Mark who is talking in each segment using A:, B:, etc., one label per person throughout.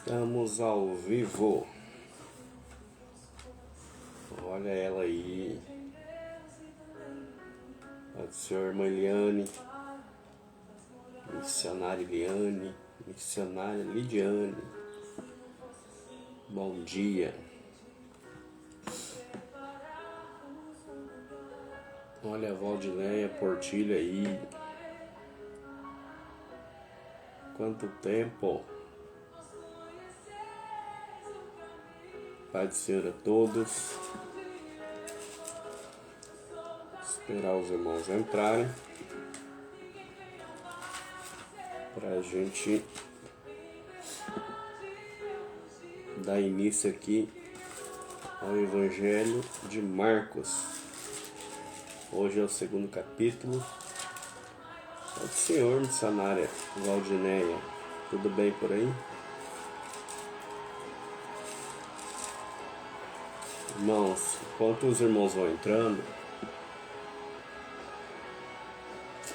A: Estamos ao vivo. Olha ela aí. Pode ser a irmã Eliane, missionária Eliane, missionária Lidiane. Bom dia. Olha a Valdineia Portilha aí. Quanto tempo. Paz do Senhor a todos. Esperar os irmãos entrarem para a gente dar início aqui ao Evangelho de Marcos. Hoje é o segundo capítulo. Paz do Senhor, missionária Valdineia. Tudo bem por aí? Irmãos, enquanto os irmãos vão entrando,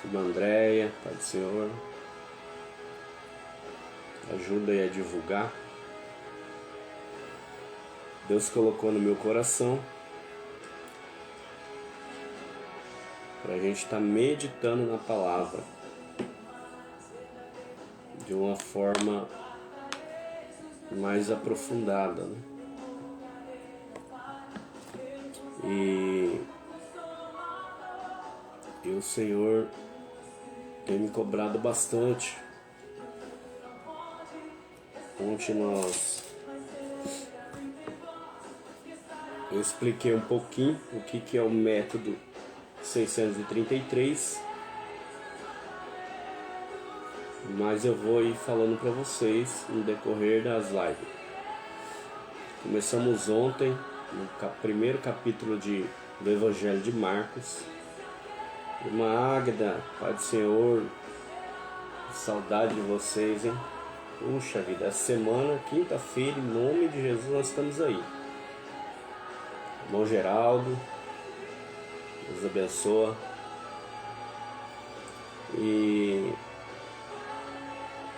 A: irmã Andréia, Pai do Senhor, ajuda aí a divulgar. Deus colocou no meu coração para a gente estar meditando na palavra de uma forma mais aprofundada, né? E o Senhor tem me cobrado bastante. Ontem eu expliquei um pouquinho o que é o método 633, mas eu vou ir falando para vocês no decorrer das lives. Começamos ontem no primeiro capítulo do Evangelho de Marcos. Irmã Águeda, Pai do Senhor, saudade de vocês, hein? Puxa vida, essa semana, quinta-feira, em nome de Jesus, nós estamos aí. Irmão Geraldo, Deus abençoa.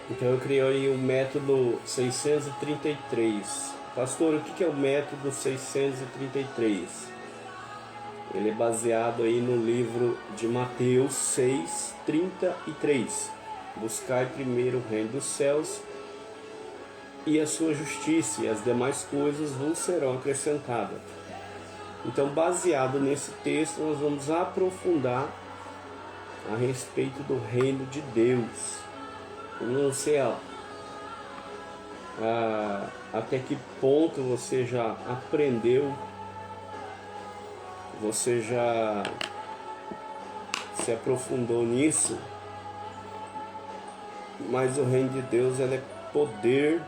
A: Então eu criei aí o método 633. Pastor, o que é o método 633? Ele é baseado aí no livro de Mateus 6:33. Buscai primeiro o reino dos céus e a sua justiça, e as demais coisas vos serão acrescentadas. Então, baseado nesse texto, nós vamos aprofundar a respeito do reino de Deus. Eu não sei até que ponto você já aprendeu, você já se aprofundou nisso, mas o reino de Deus, ele é poder,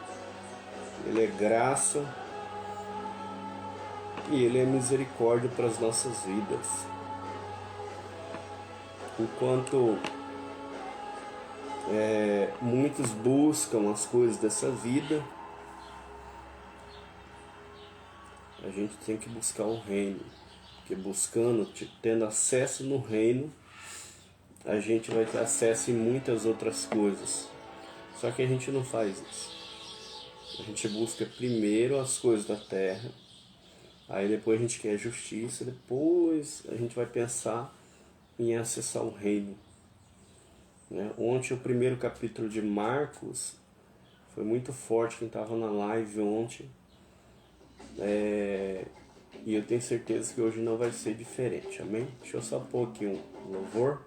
A: ele é graça e ele é misericórdia para as nossas vidas. Enquanto muitos buscam as coisas dessa vida, a gente tem que buscar o reino, porque buscando, tendo acesso no reino, a gente vai ter acesso em muitas outras coisas. Só que a gente não faz isso. A gente busca primeiro as coisas da terra, aí depois a gente quer justiça, depois a gente vai pensar em acessar o reino. Ontem, o primeiro capítulo de Marcos foi muito forte. Quem estava na live ontem, e eu tenho certeza que hoje não vai ser diferente, amém? Deixa eu só pôr aqui um louvor.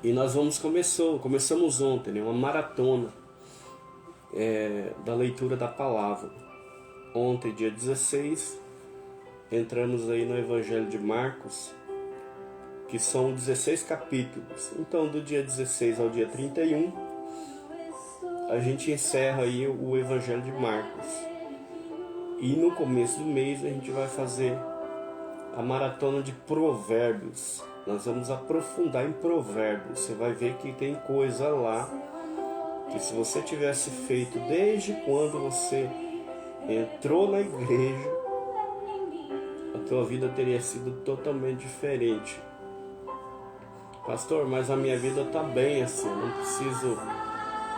A: E nós começamos ontem, uma maratona da leitura da palavra. Ontem, dia 16, entramos aí no Evangelho de Marcos, que são 16 capítulos. Então, do dia 16 ao dia 31, a gente encerra aí o Evangelho de Marcos. E no começo do mês a gente vai fazer a maratona de Provérbios. Nós vamos aprofundar em Provérbios. Você vai ver que tem coisa lá que se você tivesse feito desde quando você entrou na igreja, a tua vida teria sido totalmente diferente. Pastor, mas a minha vida está bem assim, eu não preciso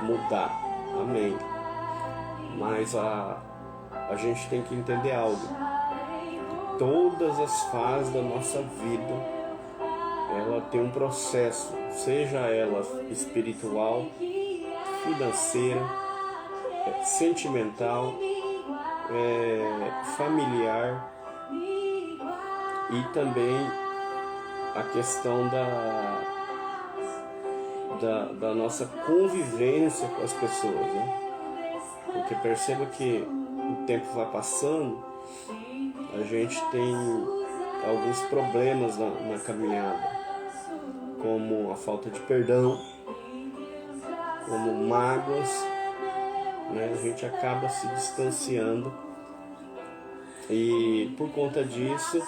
A: mudar. Amém. Mas a gente tem que entender algo. Todas as fases da nossa vida, ela tem um processo, seja ela espiritual, financeira, sentimental, familiar, e também a questão da nossa convivência com as pessoas, né? Porque perceba que o tempo vai passando, a gente tem alguns problemas na caminhada, como a falta de perdão, como mágoas, né? A gente acaba se distanciando e por conta disso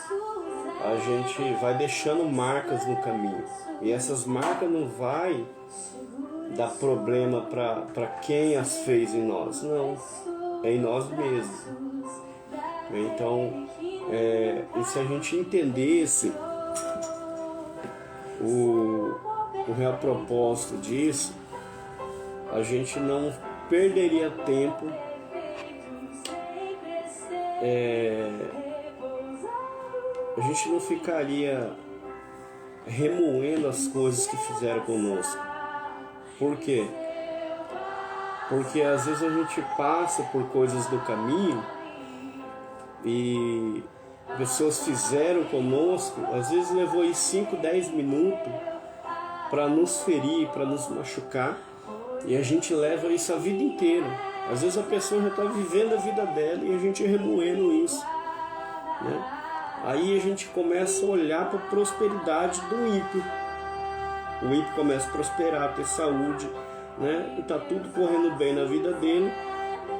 A: a gente vai deixando marcas no caminho, e essas marcas não vai dar problema para quem as fez em nós, não, é em nós mesmos. Então, e se a gente entendesse o real propósito disso, a gente não perderia tempo a gente não ficaria remoendo as coisas que fizeram conosco. Por quê? Porque às vezes a gente passa por coisas do caminho e pessoas fizeram conosco, às vezes levou aí 5, 10 minutos para nos ferir, para nos machucar, e a gente leva isso a vida inteira. Às vezes a pessoa já está vivendo a vida dela e a gente remoendo isso, né? Aí a gente começa a olhar para a prosperidade do ímpio. O ímpio começa a prosperar, ter saúde, né? E está tudo correndo bem na vida dele.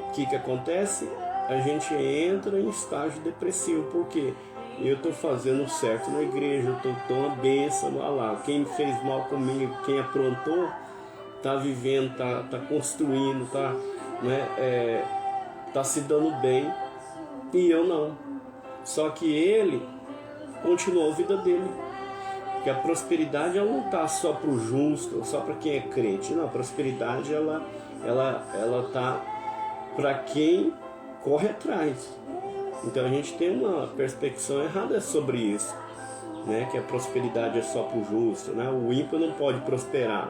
A: O que acontece? A gente entra em estágio depressivo. Por quê? Eu estou fazendo certo na igreja, eu estou tão a bênção, olha lá, quem fez mal comigo, quem aprontou, está vivendo, está construindo, tá se dando bem, e eu não. Só que ele continuou a vida dele. Porque a prosperidade ela não está só para o justo, só para quem é crente. Não, a prosperidade ela tá para quem corre atrás. Então a gente tem uma perspectiva errada sobre isso, né? Que a prosperidade é só para o justo, né? O ímpio não pode prosperar.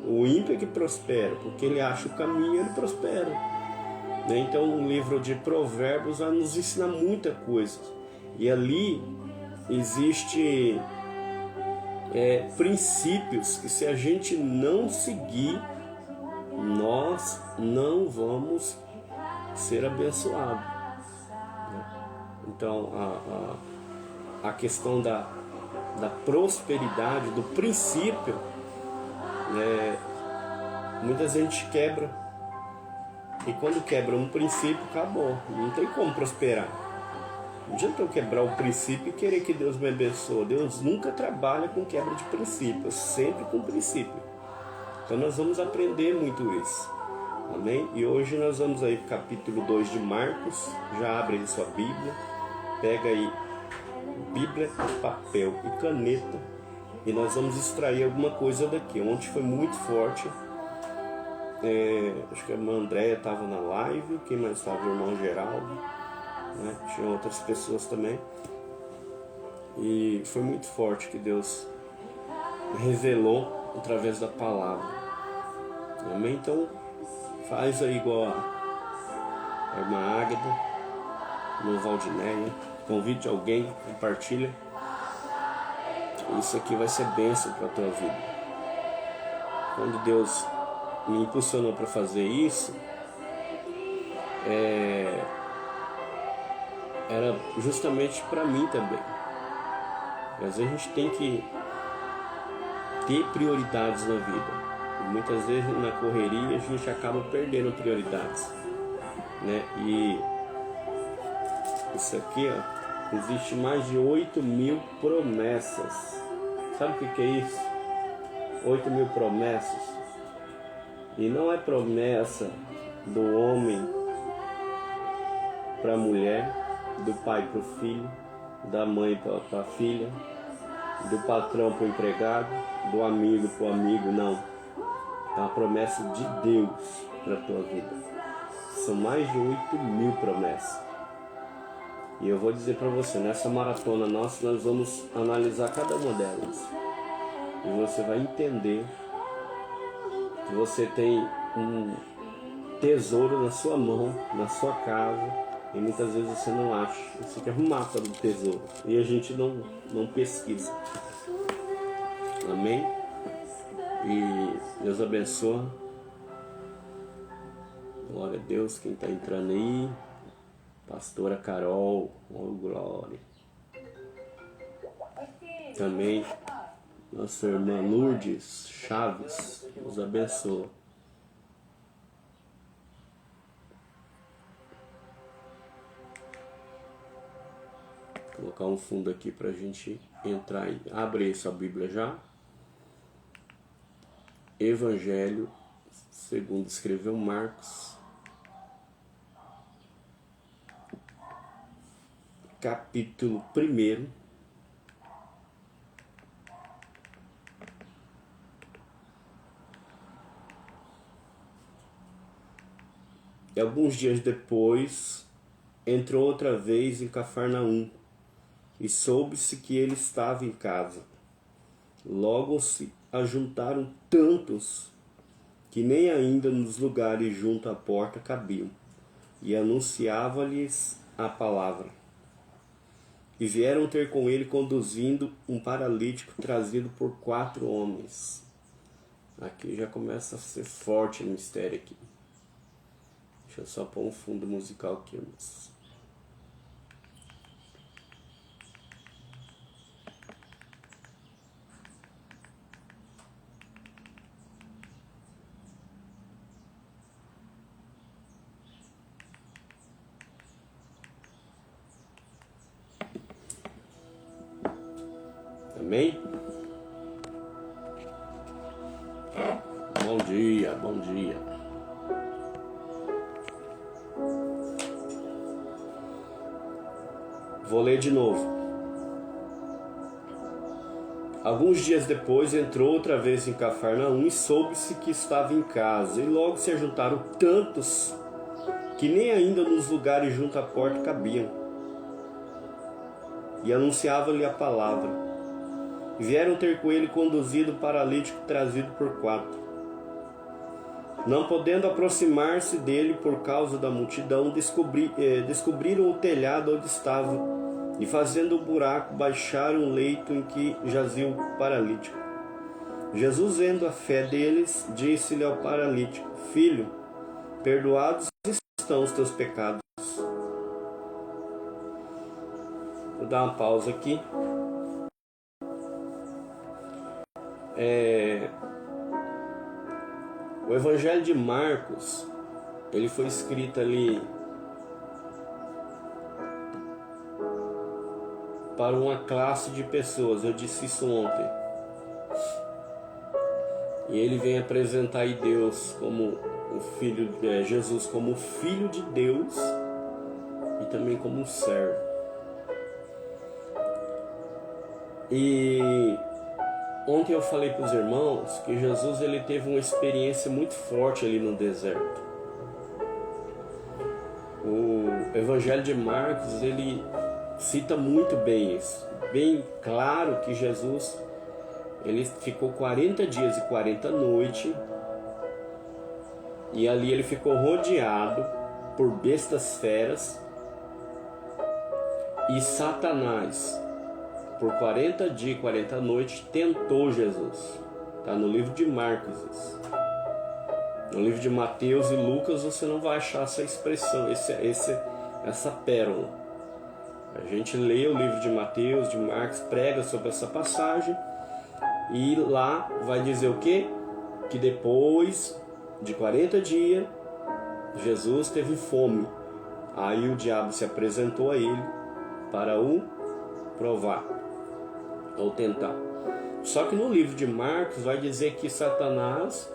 A: O ímpio é que prospera, porque ele acha o caminho e ele prospera. Então no livro de Provérbios vai nos ensinar muita coisa. E ali existe princípios que se a gente não seguir, nós não vamos ser abençoados. Então a questão da prosperidade, do princípio, muita gente quebra. E quando quebra um princípio, acabou. Não tem como prosperar. Não adianta eu quebrar o princípio e querer que Deus me abençoe. Deus nunca trabalha com quebra de princípio, sempre com princípio. Então nós vamos aprender muito isso. Amém? E hoje nós vamos aí para o capítulo 2 de Marcos. Já abre aí sua Bíblia. Pega aí Bíblia, papel e caneta. E nós vamos extrair alguma coisa daqui. Ontem foi muito forte. Acho que a irmã Andréia estava na live. Quem mais estava? O irmão Geraldo, né? Tinha outras pessoas também. E foi muito forte que Deus revelou através da palavra. Amém? Então faz aí igual a irmã Águeda, no Valdinéia. Convide alguém, compartilha. Isso aqui vai ser bênção para a tua vida. Quando Deus me impulsionou para fazer isso, era justamente para mim também. Às vezes a gente tem que ter prioridades na vida. E muitas vezes na correria a gente acaba perdendo prioridades, né? E isso aqui, ó, existe mais de 8.000 promessas. Sabe o que é isso? 8.000 promessas. E não é promessa do homem para a mulher, do pai para o filho, da mãe para a filha, do patrão para o empregado, do amigo para o amigo, não. É uma promessa de Deus para a tua vida. São mais de 8.000 promessas. E eu vou dizer para você, nessa maratona nossa, nós vamos analisar cada uma delas. E você vai entender que você tem um tesouro na sua mão, na sua casa, e muitas vezes você não acha. Você quer um mapa do tesouro e a gente não pesquisa. Amém? E Deus abençoe. Glória a Deus, quem está entrando aí. Pastora Carol, oh glória. Também nossa irmã Lourdes Chaves, Deus abençoe. Vou colocar um fundo aqui para a gente entrar aí. Abre aí sua Bíblia já. Evangelho segundo escreveu Marcos, capítulo 1. E alguns dias depois, entrou outra vez em Cafarnaum, e soube-se que ele estava em casa. Logo se ajuntaram tantos que nem ainda nos lugares junto à porta cabiam, e anunciava-lhes a palavra. E vieram ter com ele conduzindo um paralítico trazido por 4 homens. Aqui já começa a ser forte o mistério aqui. Deixa eu só pôr um fundo musical aqui. Amém? Bom dia, bom dia. Vou ler de novo. Alguns dias depois entrou outra vez em Cafarnaum e soube-se que estava em casa. E logo se ajuntaram tantos que nem ainda nos lugares junto à porta cabiam. E anunciava-lhe a palavra. E vieram ter com ele conduzido o paralítico trazido por 4. Não podendo aproximar-se dele por causa da multidão, descobriram o telhado onde estava, e fazendo um buraco, baixaram o leito em que jazia o paralítico. Jesus, vendo a fé deles, disse-lhe ao paralítico: Filho, perdoados estão os teus pecados. Vou dar uma pausa aqui. O Evangelho de Marcos, ele foi escrito ali para uma classe de pessoas. Eu disse isso ontem. E ele vem apresentar aí Deus como o filho, Jesus como o Filho de Deus e também como um servo. E ontem eu falei para os irmãos que Jesus ele teve uma experiência muito forte ali no deserto. O Evangelho de Marcos ele cita muito bem isso, bem claro que Jesus ele ficou 40 dias e 40 noites e ali ele ficou rodeado por bestas feras e Satanás. Por 40 dias e 40 noites tentou Jesus. Está no livro de Marcos isso. No livro de Mateus e Lucas você não vai achar essa expressão, essa pérola. A gente lê o livro de Mateus, de Marcos, prega sobre essa passagem e lá vai dizer o quê? Que depois de 40 dias Jesus teve fome. Aí o diabo se apresentou a ele para o provar ou tentar. Só que no livro de Marcos vai dizer que Satanás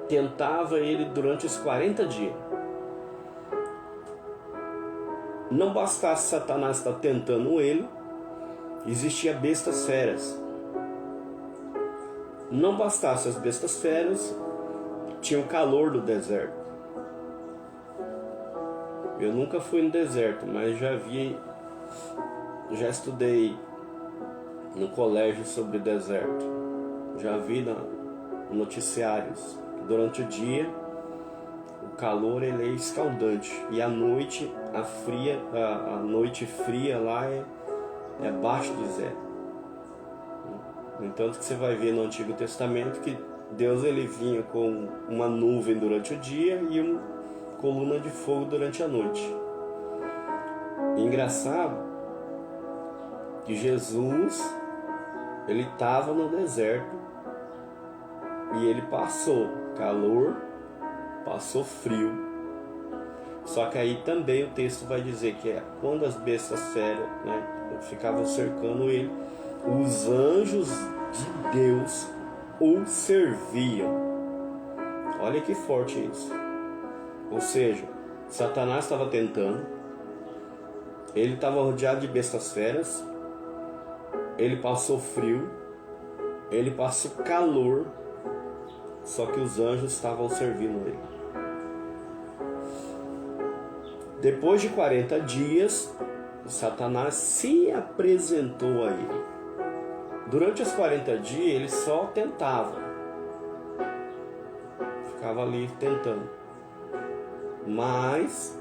A: tentava ele durante os 40 dias. Não bastasse Satanás estar tentando ele, existia bestas feras. Não bastasse as bestas feras, tinha o calor do deserto. Eu nunca fui no deserto, mas já estudei no colégio sobre deserto. Já vi noticiários. Durante o dia, o calor ele é escaldante. E à noite, a noite fria lá é abaixo de zero. No entanto, que você vai ver no Antigo Testamento que Deus ele vinha com uma nuvem durante o dia e uma coluna de fogo durante a noite. E engraçado que Jesus ele estava no deserto e ele passou calor, passou frio. Só que aí também o texto vai dizer que quando as bestas feras, ficavam cercando ele, os anjos de Deus o serviam. Olha que forte isso. Ou seja, Satanás estava tentando, ele estava rodeado de bestas feras, ele passou frio, ele passou calor, só que os anjos estavam servindo ele. Depois de 40 dias, Satanás se apresentou a ele. Durante os 40 dias, ele só tentava. Ficava ali tentando. Mas,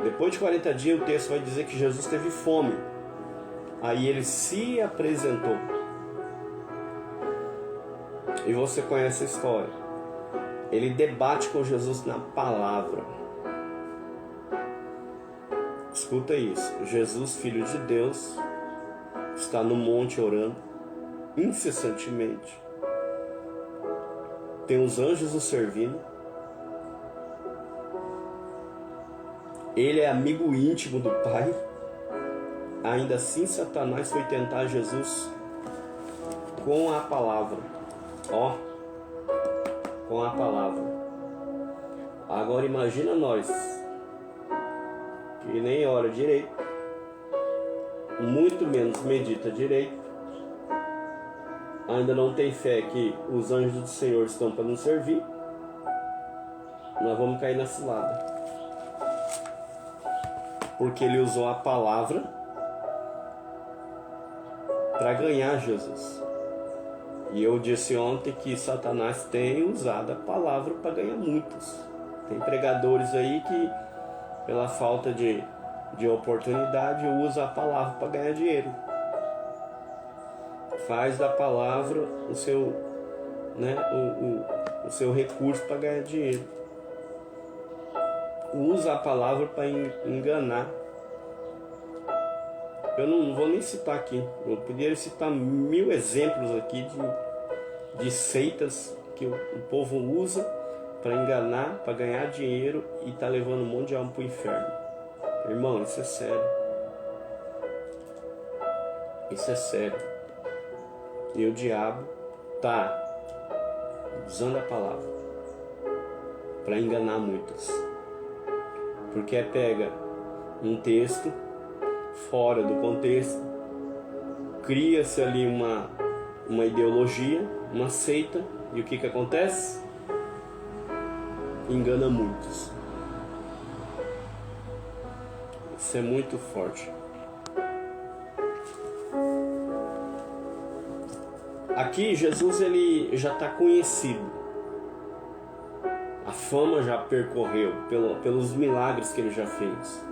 A: depois de 40 dias, o texto vai dizer que Jesus teve fome. Aí ele se apresentou. E você conhece a história. Ele debate com Jesus na palavra. Escuta isso. Jesus, Filho de Deus, está no monte orando incessantemente. Tem os anjos o servindo. Ele é amigo íntimo do Pai. Ainda assim, Satanás foi tentar Jesus com a palavra. Com a palavra. Agora imagina nós, que nem ora direito, muito menos medita direito, ainda não tem fé que os anjos do Senhor estão para nos servir, nós vamos cair na cilada. Porque ele usou a palavra para ganhar Jesus. E eu disse ontem que Satanás tem usado a palavra para ganhar muitos. Tem pregadores aí que, pela falta de oportunidade, usa a palavra para ganhar dinheiro. Faz da palavra o seu, o seu recurso para ganhar dinheiro. Usa a palavra para enganar. Eu não vou nem citar aqui. Eu poderia citar 1000 exemplos aqui de seitas que o povo usa para enganar, para ganhar dinheiro e tá levando um monte de alma para o inferno. Irmão, isso é sério. Isso é sério. E o diabo tá usando a palavra para enganar muitos. Porque pega um texto fora do contexto, cria-se ali uma ideologia, uma seita, e o que acontece? Engana muitos. Isso é muito forte. Aqui Jesus ele já está conhecido. A fama já percorreu pelos milagres que ele já fez.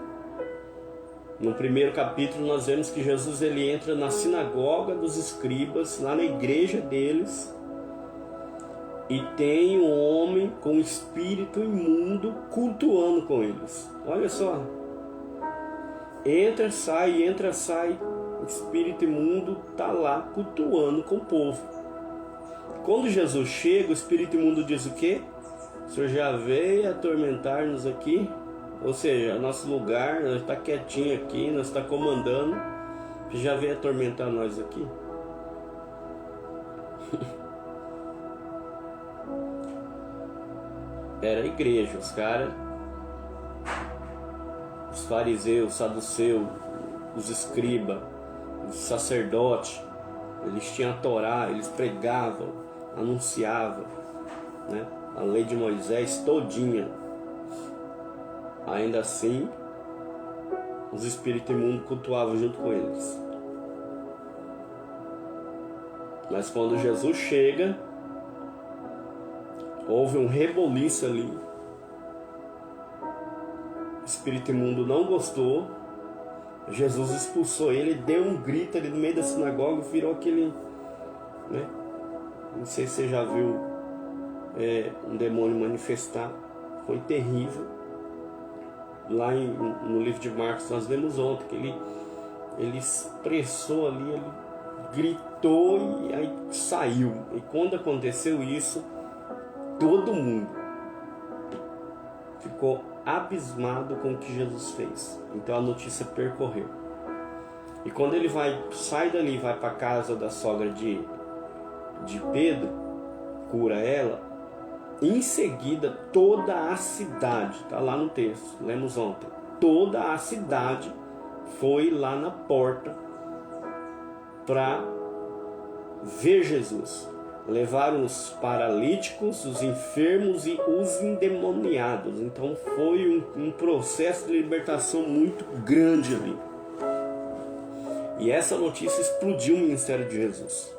A: No primeiro capítulo nós vemos que Jesus ele entra na sinagoga dos escribas, lá na igreja deles, e tem um homem com espírito imundo cultuando com eles. Olha só. Entra, sai, o espírito imundo está lá cultuando com o povo. Quando Jesus chega, o espírito imundo diz o quê? O Senhor já veio atormentar-nos aqui? Ou seja, nosso lugar, nós está quietinho aqui, nós está comandando, já veio atormentar nós aqui. era a igreja. Os caras, os fariseus, os saduceus, os escribas, os sacerdotes, eles tinham a Torá, eles pregavam, anunciavam, né, a lei de Moisés todinha. Ainda assim, os espíritos imundos cultuavam junto com eles. Mas quando Jesus chega, houve um reboliço ali. O espírito imundo não gostou. Jesus expulsou ele, deu um grito ali no meio da sinagoga, virou aquele, né? Não sei se você já viu um demônio manifestar. Foi terrível. Lá no livro de Marcos nós vemos ontem que ele expressou ali, ele gritou e aí saiu. E quando aconteceu isso, todo mundo ficou abismado com o que Jesus fez. Então a notícia percorreu. E quando ele sai dali e vai para a casa da sogra de Pedro, cura ela, em seguida toda a cidade, está lá no texto, lemos ontem, toda a cidade foi lá na porta para ver Jesus. Levaram os paralíticos, os enfermos e os endemoniados. Então foi um processo de libertação muito grande ali. E essa notícia explodiu o ministério de Jesus.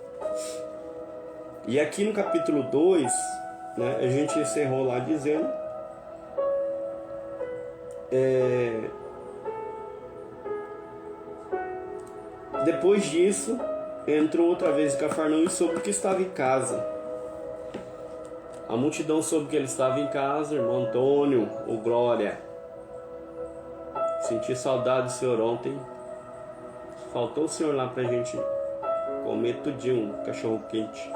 A: E aqui no capítulo 2, né, a gente encerrou lá dizendo depois disso entrou outra vez em Cafarnaum e soube que estava em casa. A multidão soube que ele estava em casa. Irmão Antônio, ô glória, senti saudade do senhor ontem. Faltou o senhor lá pra gente comer tudinho, um cachorro quente.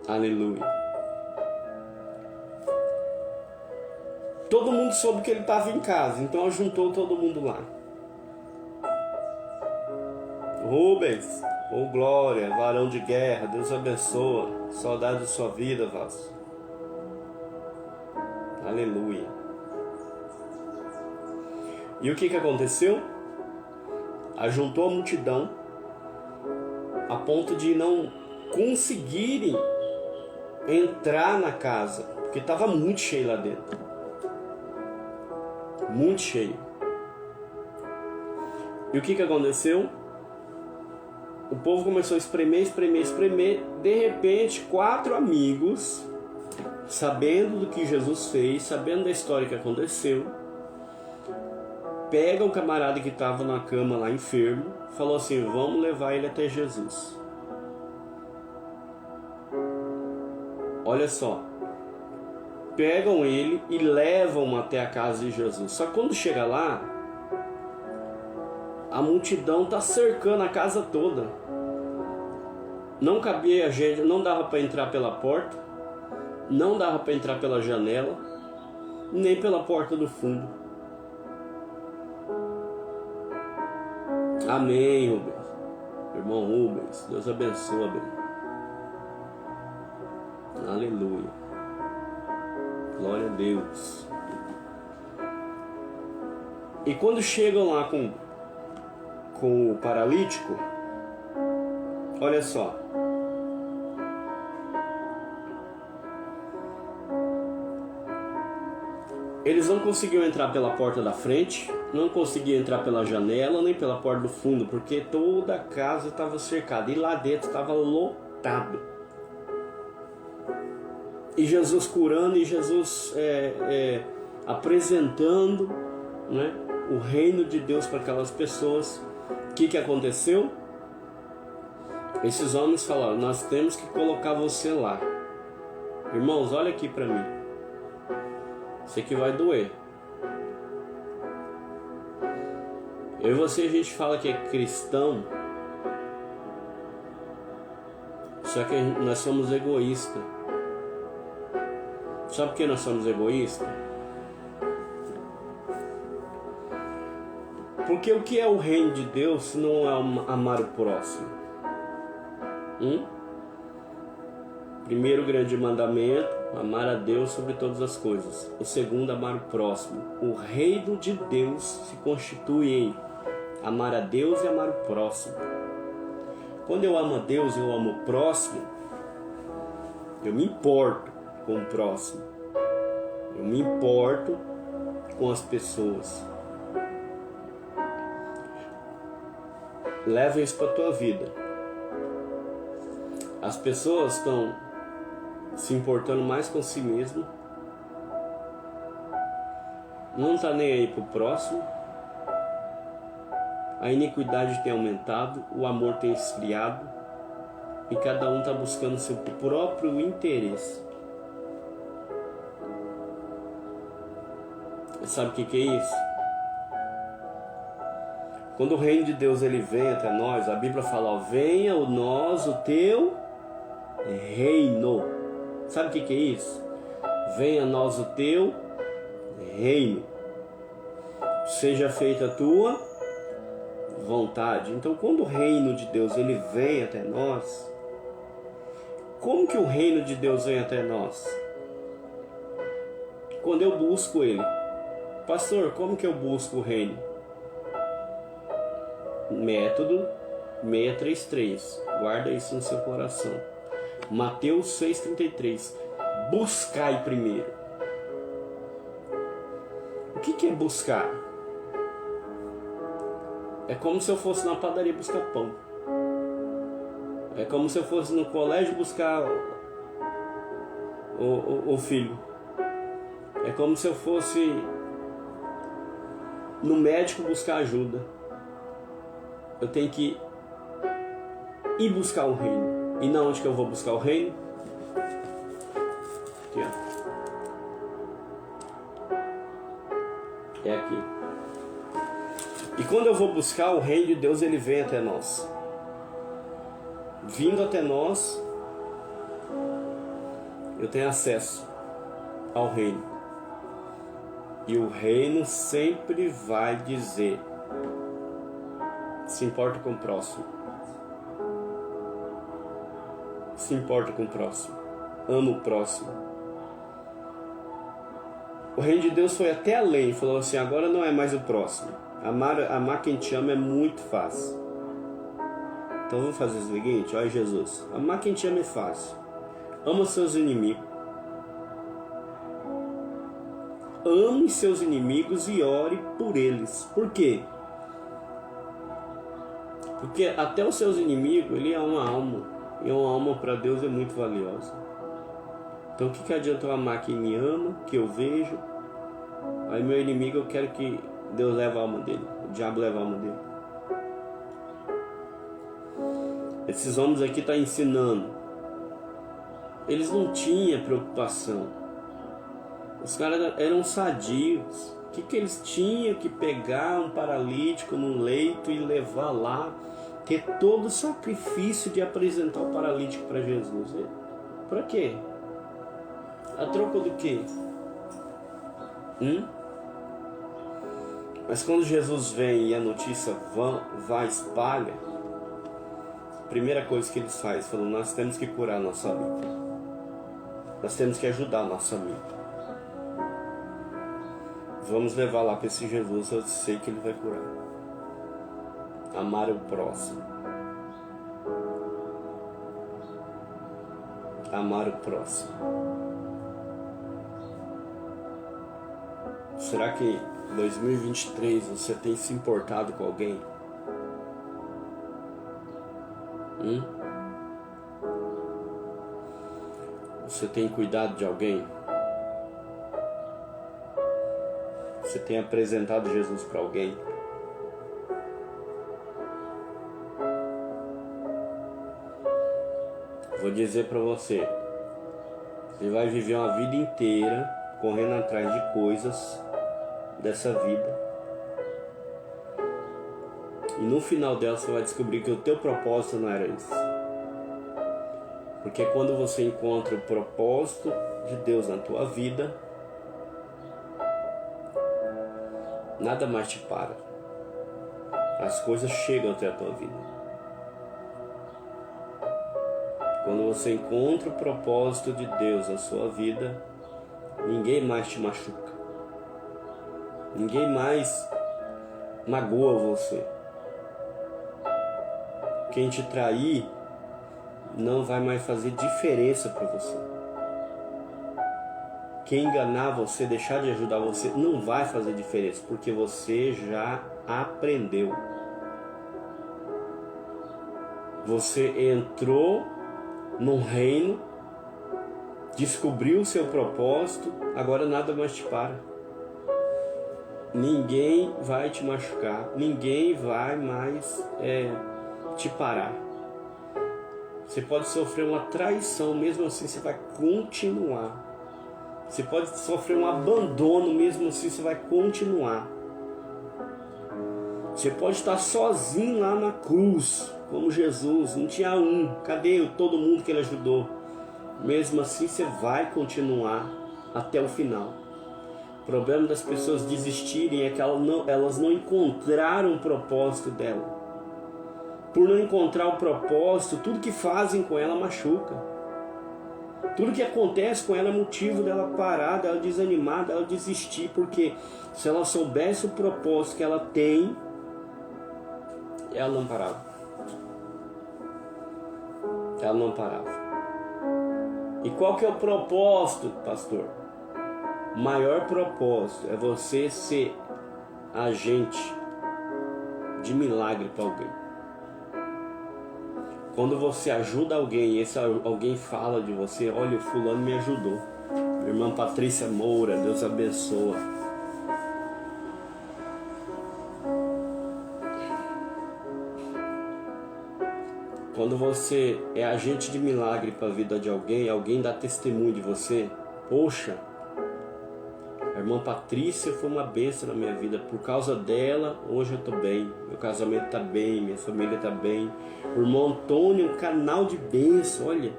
A: Aleluia. Todo mundo soube que ele estava em casa, então juntou todo mundo lá. Rubens, ô glória, varão de guerra, Deus abençoa, saudade da sua vida, Vasco. Aleluia. E o que aconteceu? Ajuntou a multidão a ponto de não conseguirem entrar na casa, porque estava muito cheio lá dentro. Muito cheio. E o que aconteceu? O povo começou a espremer. De repente, 4 amigos, sabendo do que Jesus fez, sabendo da história que aconteceu, pegam o camarada que estava na cama lá enfermo, falou assim: vamos levar ele até Jesus. Olha só, pegam ele e levam até a casa de Jesus. Só que quando chega lá, a multidão está cercando a casa toda. Não cabia gente, não dava para entrar pela porta, não dava para entrar pela janela, nem pela porta do fundo. Amém, Rubens. Irmão Rubens, Deus abençoe, bem. Aleluia. Glória a Deus. E quando chegam lá com o paralítico, olha só. Eles não conseguiam entrar pela porta da frente, não conseguiam entrar pela janela, nem pela porta do fundo, porque toda a casa estava cercada e lá dentro estava lotado. E Jesus curando, e Jesus apresentando, né, o reino de Deus para aquelas pessoas. O que aconteceu? Esses homens falaram: nós temos que colocar você lá. Irmãos, olha aqui para mim. Isso aqui vai doer. Eu e você, a gente fala que é cristão, só que nós somos egoístas. Sabe por que nós somos egoístas? Porque o que é o reino de Deus se não é amar o próximo? Primeiro grande mandamento, amar a Deus sobre todas as coisas. O segundo, amar o próximo. O reino de Deus se constitui em amar a Deus e amar o próximo. Quando eu amo a Deus e eu amo o próximo, eu me importo com o próximo. Eu me importo com as pessoas. Leva isso para a tua vida. As pessoas estão se importando mais com si mesmo, não está nem aí para o próximo, a iniquidade tem aumentado, o amor tem esfriado e cada um está buscando seu próprio interesse. Sabe o que é isso? Quando o reino de Deus ele vem até nós, a Bíblia fala, ó, venha a nós o teu reino. Sabe o que é isso? Venha a nós o teu reino. Seja feita a tua vontade. Então, quando o reino de Deus ele vem até nós, como que o reino de Deus vem até nós? Quando eu busco ele. Pastor, como que eu busco o reino? Método 633. Guarda isso no seu coração. Mateus 6,33. Buscai primeiro. O que é buscar? É como se eu fosse na padaria buscar pão. É como se eu fosse no colégio buscar o filho. É como se eu fosse no médico buscar ajuda. Eu tenho que ir buscar o reino. E na onde que eu vou buscar o reino? Aqui, ó. É aqui. E quando eu vou buscar o reino de Deus, ele vem até nós. Vindo até nós, eu tenho acesso ao reino. E o reino sempre vai dizer: se importa com o próximo. Se importa com o próximo. Ama o próximo. O reino de Deus foi até além. Falou assim, agora não é mais o próximo. Amar quem te ama é muito fácil. Então vamos fazer o seguinte, olha Jesus. Amar quem te ama é fácil. Ama seus inimigos. Ame seus inimigos e ore por eles. Por quê? Porque até os seus inimigos, ele é uma alma. E uma alma para Deus é muito valiosa. Então o que adianta eu amar quem me ama, que eu vejo? Aí meu inimigo, eu quero que Deus leve a alma dele. O diabo leve a alma dele. Esses homens aqui estão ensinando. Eles não tinham preocupação. Os caras eram sadios. O que eles tinham que pegar um paralítico no leito e levar lá? Ter todo o sacrifício de apresentar o paralítico para Jesus. Para quê? A troco do quê? Mas quando Jesus vem e a notícia vai espalha, a primeira coisa que eles fazem, falou, nós temos que curar nosso amigo. Nós temos que ajudar nosso amigo. Vamos levar lá para esse Jesus, eu sei que ele vai curar. Amar o próximo. Amar o próximo. Será que em 2023 você tem se importado com alguém? Você tem cuidado de alguém? Você tem apresentado Jesus para alguém? Vou dizer para você, você vai viver uma vida inteira correndo atrás de coisas dessa vida, e no final dela você vai descobrir que o teu propósito não era isso. Porque quando você encontra o propósito de Deus na tua vida, nada mais te para. As coisas chegam até a tua vida. Quando você encontra o propósito de Deus na sua vida, ninguém mais te machuca. Ninguém mais magoa você. Quem te trair não vai mais fazer diferença para você. Quem enganar você, deixar de ajudar você, não vai fazer diferença, porque você já aprendeu. Você entrou num reino, descobriu o seu propósito, agora nada mais te para. Ninguém vai te machucar, ninguém vai mais te parar. Você pode sofrer uma traição, mesmo assim você vai continuar. Você pode sofrer um abandono, mesmo assim você vai continuar. Você pode estar sozinho lá na cruz, como Jesus, não tinha um. Cadê todo mundo que ele ajudou? Mesmo assim você vai continuar até o final. O problema das pessoas desistirem é que elas não encontraram o propósito dela. Por não encontrar o propósito, tudo que fazem com ela machuca. Tudo que acontece com ela é motivo dela parar, dela desanimar, dela desistir. Porque se ela soubesse o propósito que ela tem, ela não parava. Ela não parava. E qual que é o propósito, pastor? O maior propósito é você ser agente de milagre para alguém. Quando você ajuda alguém e esse alguém fala de você, olha, o fulano me ajudou. Minha irmã Patrícia Moura, Deus abençoa. Quando você é agente de milagre para a vida de alguém, alguém dá testemunho de você, poxa, a irmã Patrícia foi uma bênção na minha vida. Por causa dela, hoje eu estou bem. Meu casamento está bem, minha família está bem. O irmão Antônio, um canal de bênção. Olha,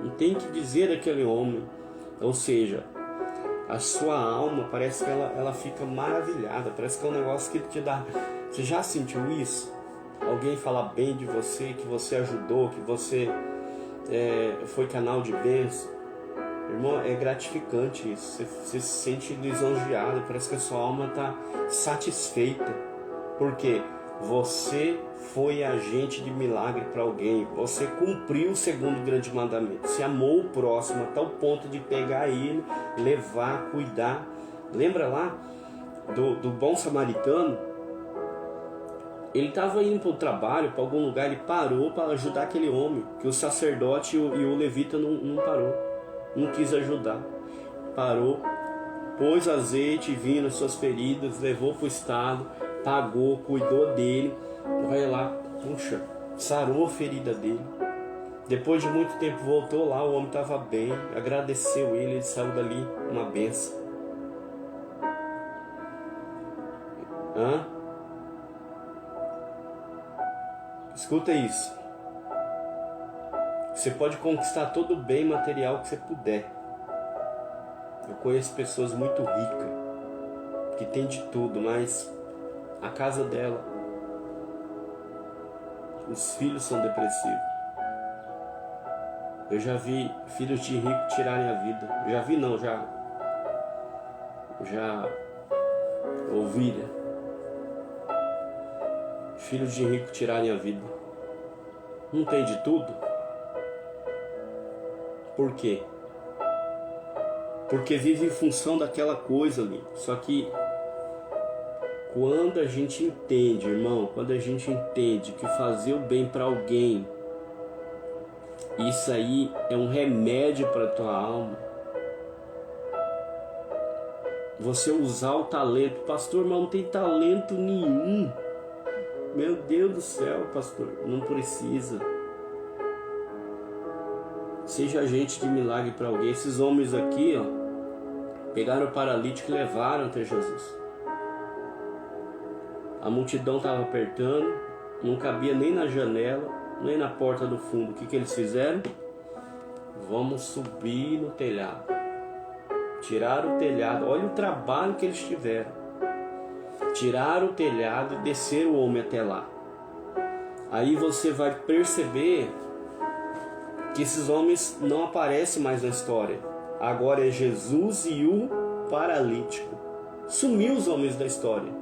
A: não tem que dizer daquele homem. Ou seja, a sua alma parece que ela fica maravilhada. Parece que é um negócio que te dá... Você já sentiu isso? Alguém falar bem de você, que você ajudou, que você foi canal de bênção. Irmão, é gratificante isso. Você se sente lisonjeado, parece que a sua alma está satisfeita. Porque você foi agente de milagre para alguém. Você cumpriu o segundo grande mandamento. Você amou o próximo até o ponto de pegar ele, levar, cuidar. Lembra lá do bom samaritano? Ele estava indo para o trabalho, para algum lugar, ele parou para ajudar aquele homem, que o sacerdote e o levita não parou. Não quis ajudar. Parou, pôs azeite, vinho nas suas feridas, levou para o estado, pagou, cuidou dele. Olha lá, puxa, sarou a ferida dele. Depois de muito tempo voltou lá, o homem estava bem, agradeceu ele saiu dali uma benção. Escuta isso. Você pode conquistar todo o bem material que você puder. Eu conheço pessoas muito ricas, que tem de tudo, mas a casa dela, os filhos são depressivos. Eu já vi filhos de rico tirarem a vida. Já vi não, já ouvi, né? Filhos de rico tirarem a vida. Não tem de tudo? Por quê? Porque vive em função daquela coisa ali. Só que quando a gente entende, irmão, quando a gente entende que fazer o bem para alguém, isso aí é um remédio para a tua alma. Você usar o talento. Pastor, mas não tem talento nenhum. Meu Deus do céu, pastor, não precisa. Seja agente de milagre para alguém. Esses homens aqui, ó, pegaram o paralítico e levaram até Jesus. A multidão estava apertando, não cabia nem na janela, nem na porta do fundo. O que eles fizeram? Vamos subir no telhado. Tiraram o telhado. Olha o trabalho que eles tiveram. Tiraram o telhado e desceram o homem até lá. Aí você vai perceber que esses homens não aparecem mais na história. Agora é Jesus e o paralítico. Sumiu os homens da história.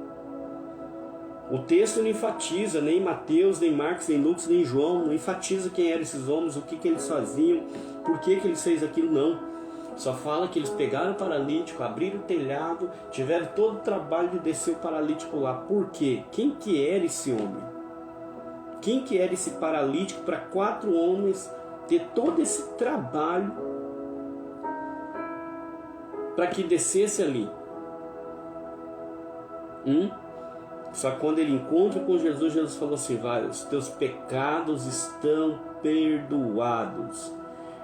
A: O texto não enfatiza, nem Mateus, nem Marcos, nem Lucas, nem João, não enfatiza quem eram esses homens, o que eles faziam, por que eles fez aquilo, não. Só fala que eles pegaram o paralítico, abriram o telhado, tiveram todo o trabalho de descer o paralítico lá. Por quê? Quem que era esse homem? Quem que era esse paralítico para 4 homens ter todo esse trabalho para que descesse ali? Só que quando ele encontra com Jesus, Jesus falou assim: vai, os teus pecados estão perdoados.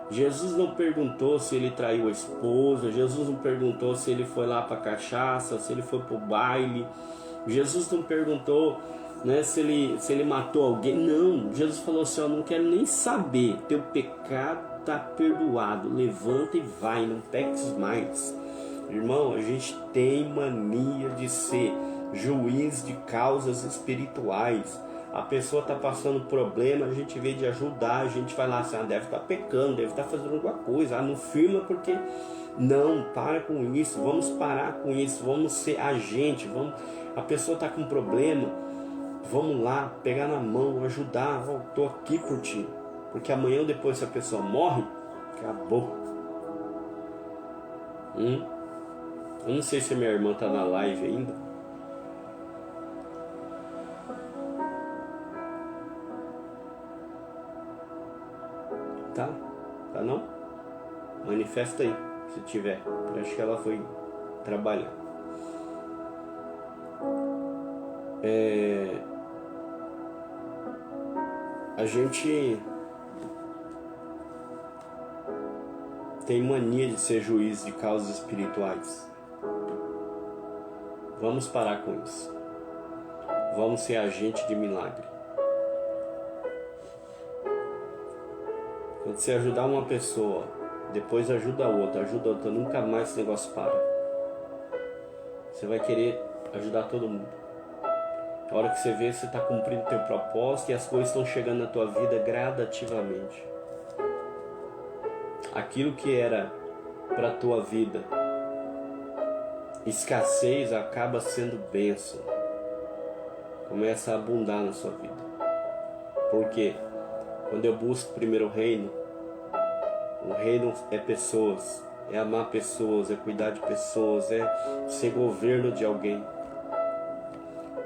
A: Jesus não perguntou se ele traiu a esposa, Jesus não perguntou se ele foi lá para cachaça, se ele foi para o baile, Jesus não perguntou, né, se ele matou alguém. Não, Jesus falou assim: eu não quero nem saber, teu pecado está perdoado, levanta e vai, não peques mais. Irmão, a gente tem mania de ser juiz de causas espirituais. A pessoa está passando problema, a gente vê de ajudar, a gente vai lá assim: deve estar pecando, deve estar fazendo alguma coisa, não firma porque... Não, para com isso, vamos parar com isso, vamos ser agente, a pessoa está com problema, vamos lá, pegar na mão, ajudar, estou aqui por ti, porque amanhã ou depois, se a pessoa morre, acabou. Eu não sei se a minha irmã está na live ainda. Tá não? Manifesta aí, se tiver. Eu acho que ela foi trabalhar. A gente tem mania de ser juiz de causas espirituais. Vamos parar com isso. Vamos ser agente de milagre. Quando você ajudar uma pessoa, depois ajuda a outra, nunca mais esse negócio para. Você vai querer ajudar todo mundo. A hora que você vê, você está cumprindo o teu propósito e as coisas estão chegando na tua vida gradativamente. Aquilo que era para a tua vida escassez acaba sendo bênção. Começa a abundar na sua vida. Por quê? Quando eu busco primeiro o reino é pessoas, é amar pessoas, é cuidar de pessoas, é ser governo de alguém.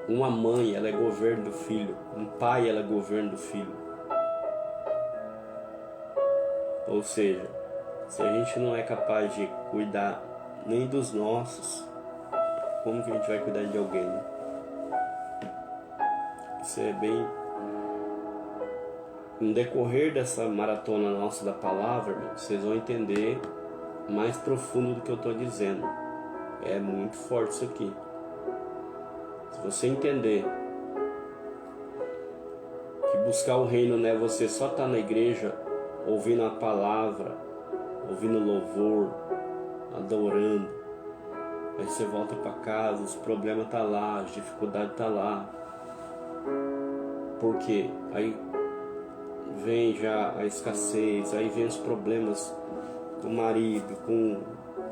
A: Uma mãe, ela é governo do filho. Um pai, ela é governo do filho. Ou seja, se a gente não é capaz de cuidar nem dos nossos, como que a gente vai cuidar de alguém? Isso é bem... No decorrer dessa maratona nossa da palavra, irmão, vocês vão entender mais profundo do que eu estou dizendo. É muito forte isso aqui. Se você entender que buscar o reino não é você só estar na igreja ouvindo a palavra, ouvindo louvor, adorando, aí você volta para casa, os problemas tá lá, as dificuldades tá lá. Por quê? Aí vem já a escassez, aí vem os problemas com o marido, com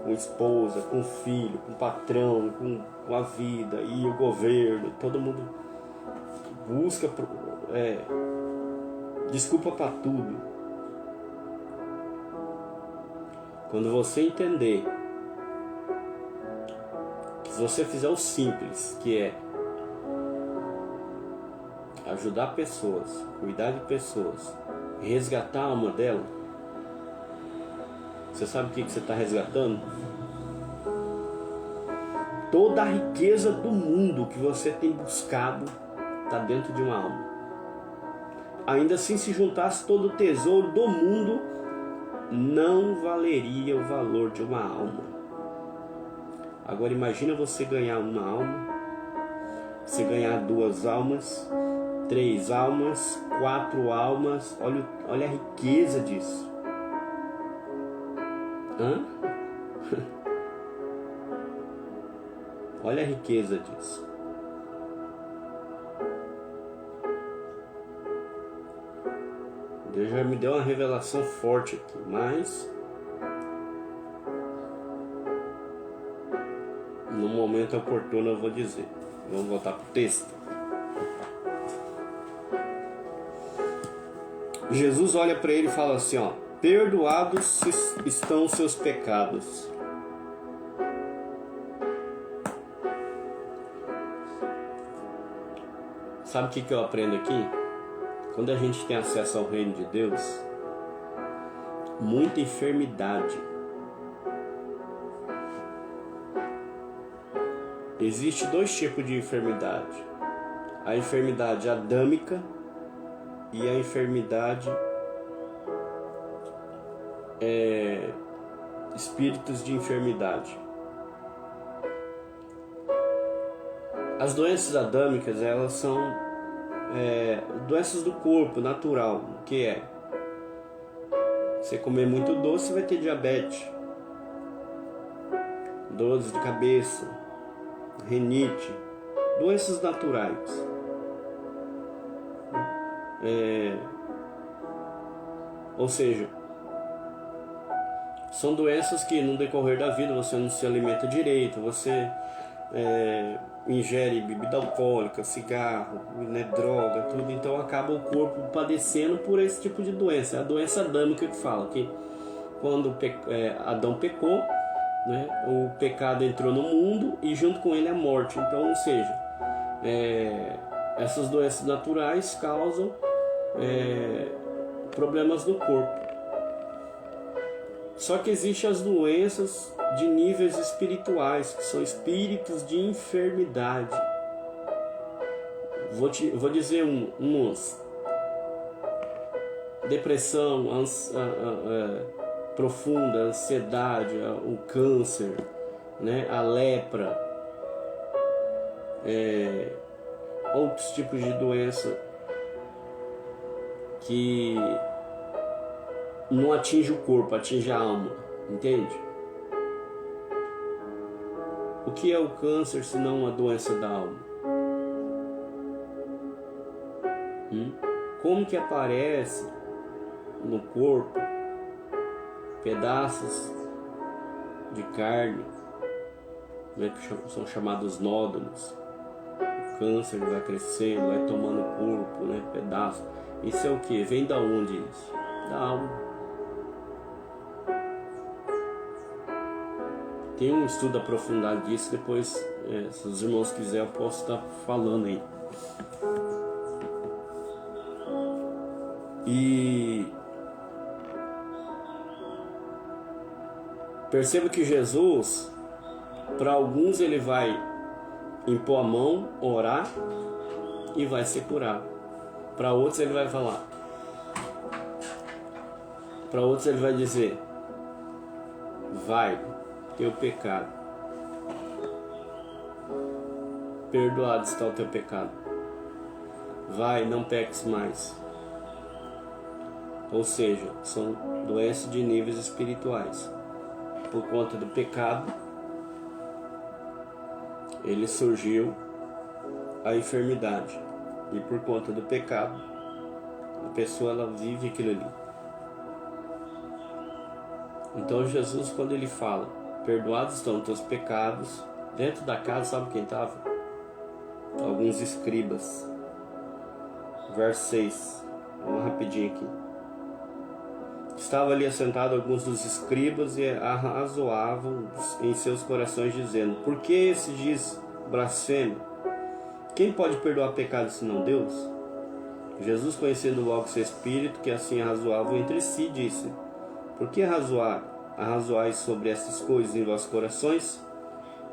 A: a esposa, com o filho, com o patrão, com a vida e o governo. Todo mundo busca desculpa para tudo. Quando você entender que se você fizer o simples, que é ajudar pessoas, cuidar de pessoas, resgatar a alma dela, você sabe o que você está resgatando? Toda a riqueza do mundo que você tem buscado está dentro de uma alma. Ainda assim, se juntasse todo o tesouro do mundo, não valeria o valor de uma alma. Agora imagina você ganhar uma alma, você ganhar 2 almas, 3 almas, 4 almas. Olha a riqueza disso. Olha a riqueza disso. Ele já me deu uma revelação forte aqui, mas no momento oportuno eu vou dizer. Vamos voltar pro texto. Jesus olha para ele e fala assim, ó: perdoados estão os seus pecados. Sabe o que eu aprendo aqui? Quando a gente tem acesso ao reino de Deus, muita enfermidade. Existe dois tipos de enfermidade: a enfermidade adâmica e a enfermidade espíritos de enfermidade. As doenças adâmicas, elas são doenças do corpo, natural, que é: você comer muito doce, você vai ter diabetes, dores de cabeça, rinite, doenças naturais. Ou seja, são doenças que no decorrer da vida você não se alimenta direito, você ingere bebida alcoólica, cigarro, né, droga, tudo, então acaba o corpo padecendo por esse tipo de doença. É a doença adâmica que fala que quando Adão pecou, né, o pecado entrou no mundo e junto com ele a morte. Então, ou seja, essas doenças naturais causam problemas no corpo. Só que existem as doenças de níveis espirituais, que são espíritos de enfermidade. Vou dizer uns: depressão, profunda, ansiedade, o câncer, né, a lepra, outros tipos de doença que não atinge o corpo, atinge a alma, entende? O que é o câncer se não uma doença da alma? Como que aparece no corpo pedaços de carne, né, que são chamados nódulos? O câncer vai crescendo, vai tomando o corpo, né, pedaços. Isso é o que? Vem da onde isso? Da alma. Tem um estudo aprofundado disso, depois, se os irmãos quiserem, eu posso estar falando aí. E perceba que Jesus, para alguns ele vai impor a mão, orar e vai ser curado. Para outros ele vai falar. Para outros ele vai dizer: vai, teu pecado, perdoado está o teu pecado, vai, não peques mais. Ou seja, são doenças de níveis espirituais. Por conta do pecado, ele surgiu a enfermidade, e por conta do pecado, a pessoa ela vive aquilo ali. Então Jesus, quando ele fala: perdoados estão os teus pecados, dentro da casa, sabe quem estava? Alguns escribas. Verso 6, vamos rapidinho aqui. Estava ali assentado alguns dos escribas e arrazoavam em seus corações, dizendo: por que esse diz blasfêmia? Quem pode perdoar pecados senão Deus? Jesus, conhecendo logo seu espírito, que assim arrazoavam entre si, disse: por que arrazoais sobre essas coisas em vossos corações?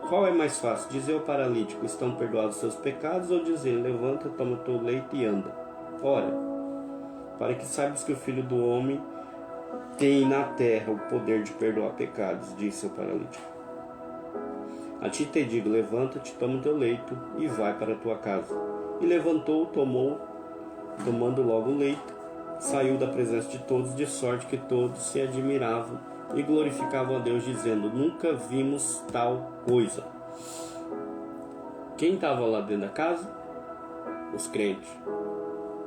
A: Qual é mais fácil, dizer ao paralítico: estão perdoados seus pecados, ou dizer: levanta, toma teu leito e anda? Ora, para que saibas que o Filho do Homem tem na terra o poder de perdoar pecados, disse o paralítico. A ti te digo: levanta-te, toma o teu leito e vai para a tua casa. E levantou, tomando logo o leito, saiu da presença de todos, de sorte que todos se admiravam e glorificavam a Deus, dizendo: nunca vimos tal coisa. Quem estava lá dentro da casa? Os crentes,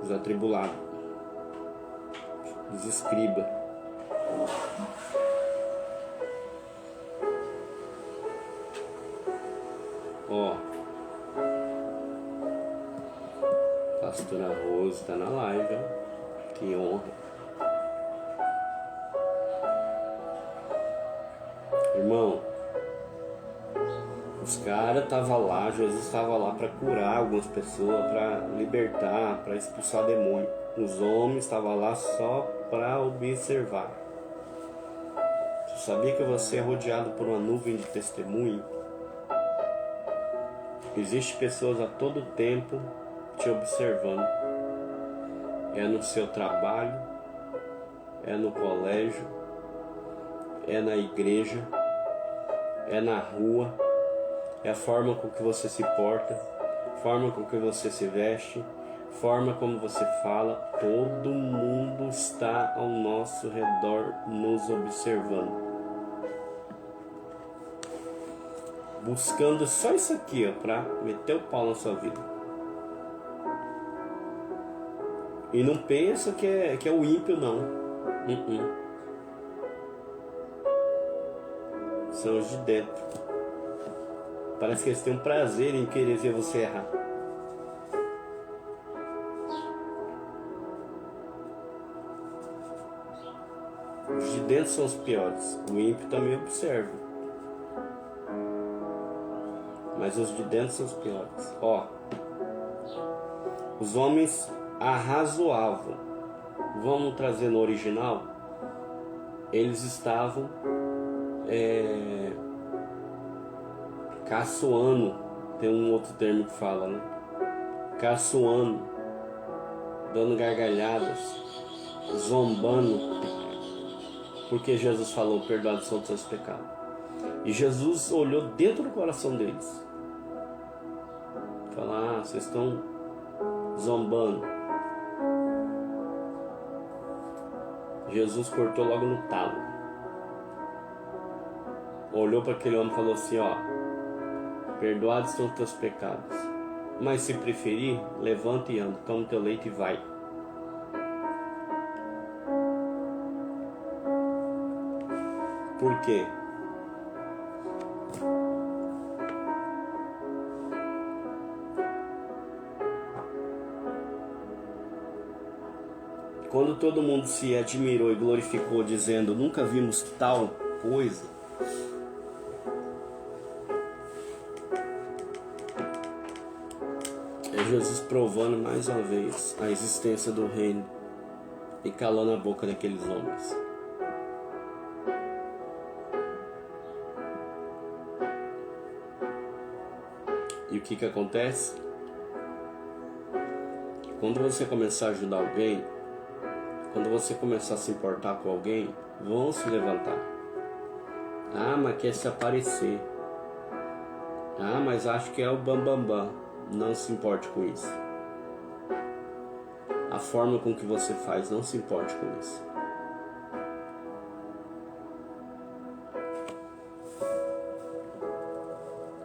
A: os atribulados. os escribas. Ó, pastora Rose tá na live, ó. Que honra. Irmão, os caras estavam lá, Jesus estava lá para curar algumas pessoas, para libertar, para expulsar demônio. Os homens estavam lá só para observar. Você sabia que você é rodeado por uma nuvem de testemunho? Existem pessoas a todo tempo te observando. É no seu trabalho, é no colégio, é na igreja, é na rua, é a forma com que você se porta, forma com que você se veste, forma como você fala. Todo mundo está ao nosso redor nos observando, buscando só isso aqui, ó, para meter o pau na sua vida. E não pensa que é o ímpio, não. São os de dentro. Parece que eles têm um prazer em querer ver você errar. Os de dentro são os piores. O ímpio também observa, mas os de dentro são os piores. Ó, os homens arrazoavam. Vamos trazer no original. Eles estavam caçoando. Tem um outro termo que fala, né? Caçoando, dando gargalhadas, zombando, porque Jesus falou: perdoados são os seus pecados. E Jesus olhou dentro do coração deles. Falou: ah, vocês estão zombando. Jesus cortou logo no talo. Olhou para aquele homem e falou assim: ó, perdoados são os teus pecados, mas se preferir, levanta e anda, toma teu leite e vai. Por quê? Quando todo mundo se admirou e glorificou, dizendo: nunca vimos tal coisa, é Jesus provando mais uma vez a existência do reino e calando a boca daqueles homens. E o que acontece? Quando você começar a ajudar alguém, quando você começar a se importar com alguém, vão se levantar. Ah, mas quer se aparecer. Ah, mas acho que é o bambambam. Não se importe com isso. A forma com que você faz, não se importe com isso.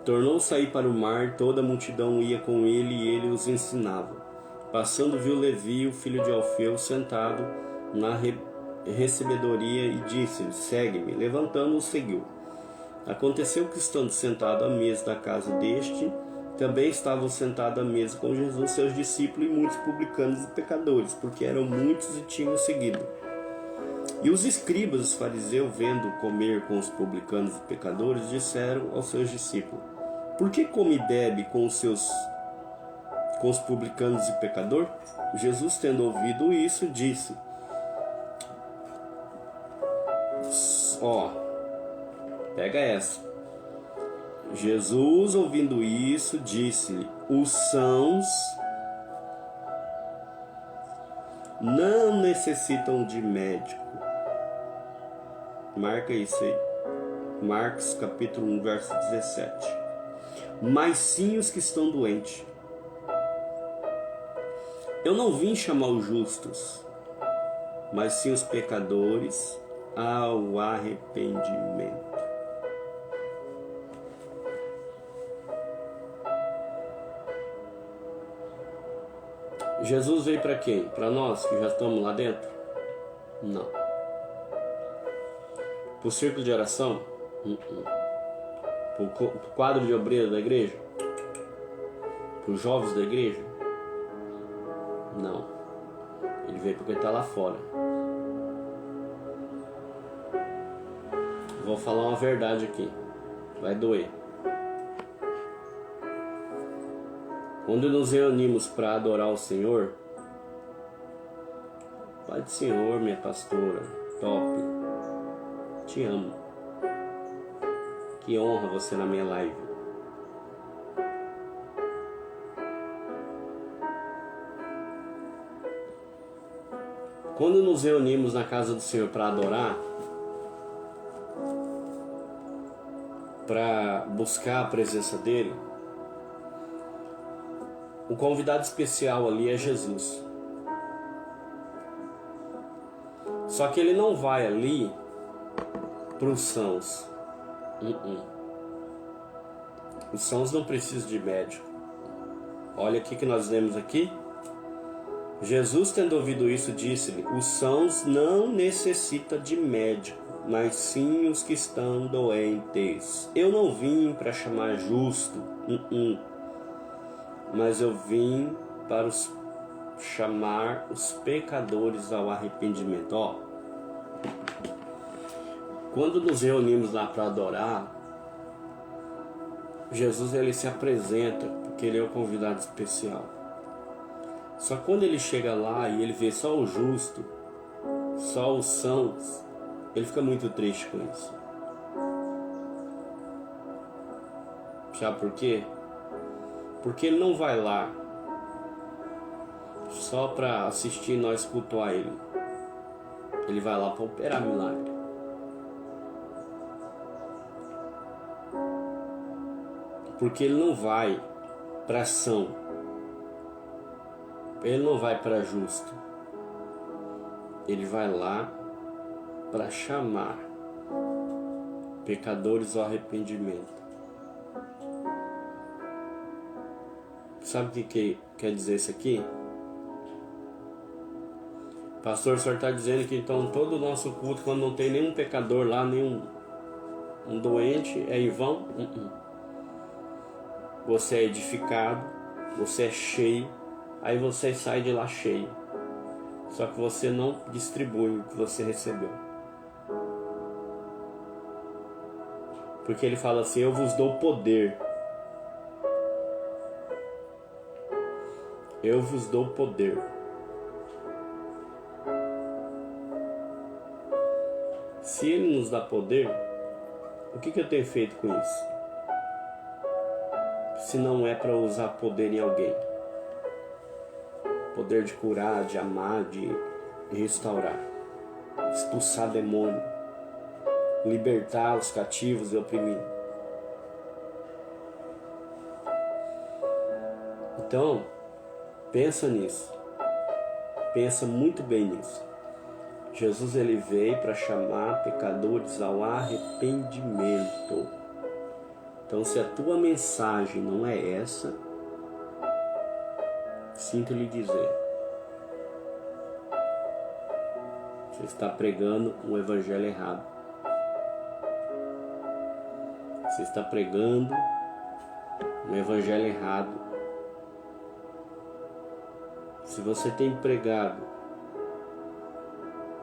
A: Tornou-se a ir para o mar, toda a multidão ia com ele e ele os ensinava. Passando, viu Levi, o filho de Alfeu, sentado na recebedoria e disse-lhe: segue-me. Levantando, o seguiu. Aconteceu que, estando sentado à mesa da casa deste, também estavam sentados à mesa com Jesus, seus discípulos e muitos publicanos e pecadores, porque eram muitos e tinham seguido. E os escribas, os fariseus, vendo comer com os publicanos e pecadores, disseram aos seus discípulos: por que come e bebe com os publicanos e pecadores? Jesus, tendo ouvido isso, disse: ó, pega essa. Jesus, ouvindo isso, disse-lhe: os sãos não necessitam de médico. Marca isso aí. Marcos capítulo 1, verso 17. Mas sim os que estão doentes. Eu não vim chamar os justos, mas sim os pecadores ao arrependimento. Jesus veio para quem? Para nós que já estamos lá dentro? Não. Pro círculo de oração? Pro quadro de obreiro da igreja? Pros jovens da igreja? Não. Ele veio porque está lá fora. Vou falar uma verdade aqui. Vai doer. Quando nos reunimos para adorar o Senhor, Pai do Senhor, minha pastora, top, te amo. Que honra você na minha live. Quando nos reunimos na casa do Senhor para adorar, para buscar a presença dele, o convidado especial ali é Jesus. Só que ele não vai ali para os sãos. Os sãos não precisam de médico. Olha o que nós lemos aqui. Jesus, tendo ouvido isso, disse-lhe: os sãos não necessitam de médico, mas sim os que estão doentes. Eu não vim para chamar justo, mas eu vim para chamar os pecadores ao arrependimento. Ó, quando nos reunimos lá para adorar, Jesus ele se apresenta porque ele é o convidado especial. Só que quando ele chega lá e ele vê só o justo, só os sãos, ele fica muito triste com isso. Sabe por quê? Porque ele não vai lá só para assistir nós cultuar ele. Ele vai lá para operar milagre. Porque ele não vai para ação. Ele não vai para justo. Ele vai lá para chamar pecadores ao arrependimento. Sabe o que quer dizer isso aqui? Pastor, o senhor está dizendo que então todo o nosso culto, quando não tem nenhum pecador lá, nenhum doente, é em vão? Você é edificado, você é cheio, aí você sai de lá cheio. Só que você não distribui o que você recebeu. Porque ele fala assim: eu vos dou poder. Eu vos dou poder. Se ele nos dá poder, o que eu tenho feito com isso? Se não é para usar poder em alguém. Poder de curar, de amar, de restaurar, expulsar demônio, libertar os cativos e oprimidos. Então, pensa nisso. Pensa muito bem nisso. Jesus ele veio para chamar pecadores ao arrependimento. Então, se a tua mensagem não é essa, sinto lhe dizer, você está pregando um evangelho errado. Você está pregando um evangelho errado. Se você tem pregado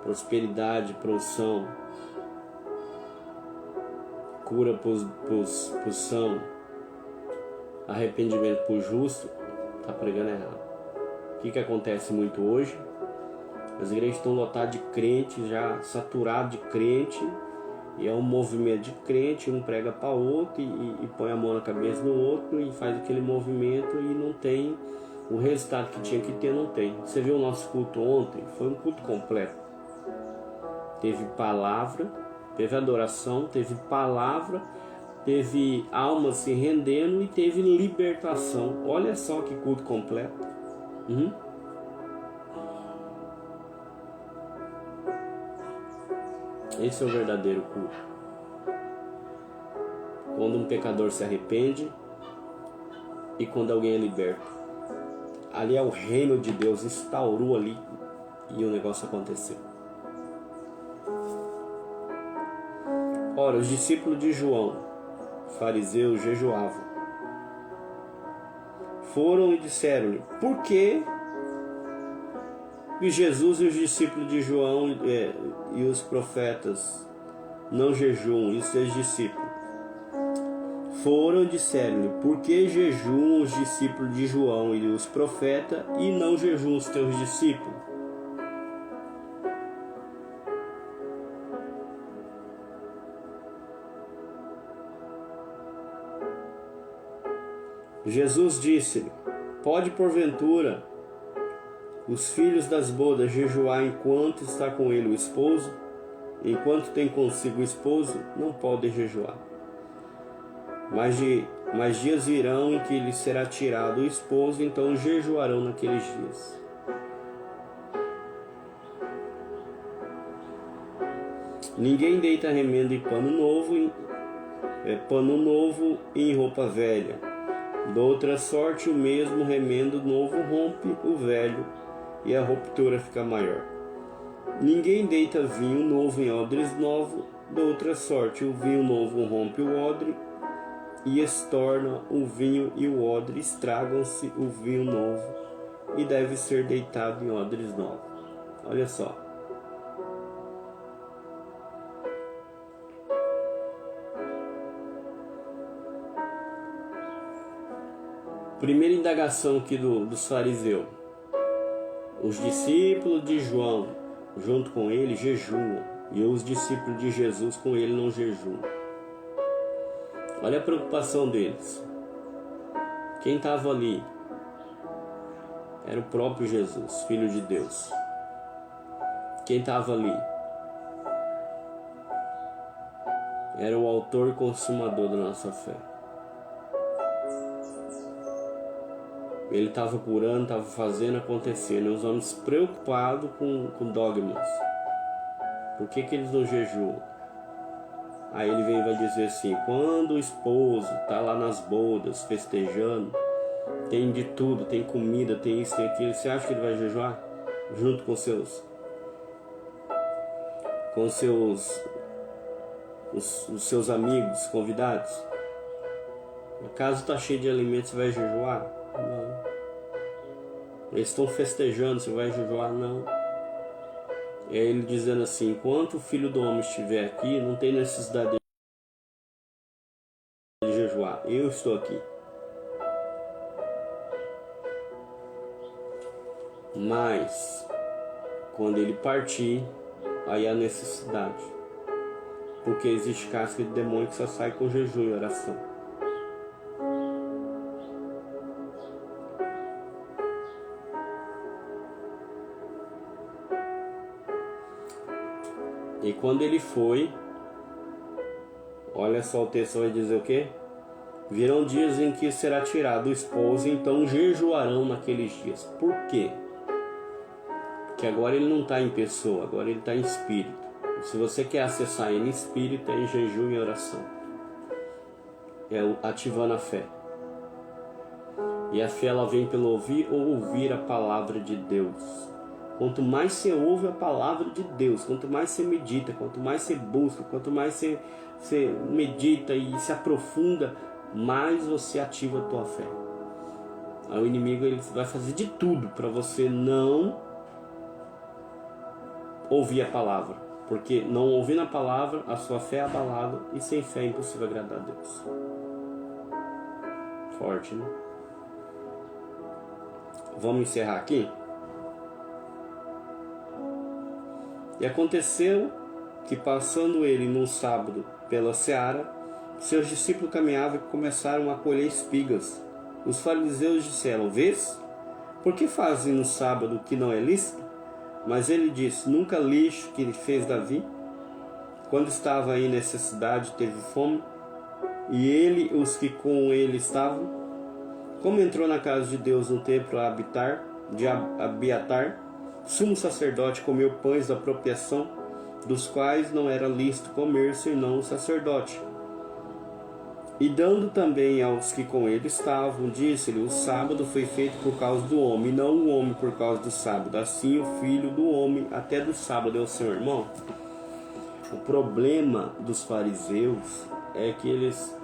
A: prosperidade, produção, cura para os são, arrependimento para o justo, está pregando errado. O que acontece muito hoje? As igrejas estão lotadas de crente, já saturado de crente, e é um movimento de crente, um prega para outro e põe a mão na cabeça do outro e faz aquele movimento e não tem o resultado que tinha que ter, não tem. Você viu o nosso culto ontem? Foi um culto completo. Teve palavra, teve adoração, teve palavra, teve alma se rendendo e teve libertação. Olha só que culto completo. Esse é o verdadeiro culto. Quando um pecador se arrepende e quando alguém é liberto. Ali é o reino de Deus, instaurou ali e o negócio aconteceu. Ora, os discípulos de João, fariseus, jejuavam. Foram e disseram-lhe: por que Jesus e os discípulos de João e os profetas não jejuam? Isso é os discípulos. Foram e disseram-lhe: por que jejuam os discípulos de João e os profetas e não jejuam os teus discípulos? Jesus disse-lhe: pode porventura os filhos das bodas jejuar enquanto está com ele o esposo? Enquanto tem consigo o esposo, não podem jejuar. Mas dias virão em que lhes será tirado o esposo, então jejuarão naqueles dias. Ninguém deita remendo em pano novo em roupa velha. De outra sorte, o mesmo remendo novo rompe o velho, e a ruptura fica maior. Ninguém deita vinho novo em odres novo. De outra sorte, o vinho novo rompe o odre, e estorna o vinho e o odre, estragam-se o vinho novo, e deve ser deitado em odres novos. Olha só. Primeira indagação aqui dos fariseus. Os discípulos de João, junto com ele, jejuam, e os discípulos de Jesus com ele não jejuam. Olha a preocupação deles. Quem estava ali era o próprio Jesus, Filho de Deus. Quem estava ali era o autor e consumador da nossa fé. Ele estava curando, estava fazendo acontecer, né? Os homens preocupados com dogmas. Por que eles não jejuam? Aí ele vem e vai dizer assim: quando o esposo está lá nas bodas, festejando, tem de tudo, tem comida, tem isso, tem aquilo, você acha que ele vai jejuar? Junto com os seus amigos, convidados? A casa está cheia de alimentos, você vai jejuar? Não. Eles estão festejando, você vai jejuar? Não. É ele dizendo assim: enquanto o Filho do Homem estiver aqui, não tem necessidade de jejuar. Eu estou aqui. Mas quando ele partir, aí há necessidade. Porque existe casca de demônio que só sai com jejum e oração. E quando ele foi, olha só, o texto vai dizer o quê? Virão dias em que será tirado o esposo, então jejuarão naqueles dias. Por quê? Porque agora ele não está em pessoa, agora ele está em espírito. Se você quer acessar ele em espírito, é em jejum e oração. É ativando a fé. E a fé, ela vem pelo ouvir ou ouvir a palavra de Deus. Quanto mais você ouve a palavra de Deus, quanto mais você medita, quanto mais você busca, quanto mais você medita e se aprofunda, mais você ativa a tua fé. Aí o inimigo, ele vai fazer de tudo para você não ouvir a palavra. Porque não ouvindo a palavra, a sua fé é abalada, e sem fé é impossível agradar a Deus. Forte, né? Vamos encerrar aqui? E aconteceu que, passando ele num sábado pela seara, seus discípulos caminhavam e começaram a colher espigas. Os fariseus disseram: vês? Por que fazem no sábado o que não é lícito? Mas ele disse: nunca lixo que fez Davi, quando estava em necessidade, teve fome, e ele os que com ele estavam? Como entrou na casa de Deus no templo de Abiatar, sumo sacerdote, comeu pães da apropriação, dos quais não era lícito comer senão o sacerdote. E dando também aos que com ele estavam, disse-lhe: o sábado foi feito por causa do homem, e não o homem por causa do sábado. Assim o Filho do Homem até do sábado é o seu irmão. O problema dos fariseus é que eles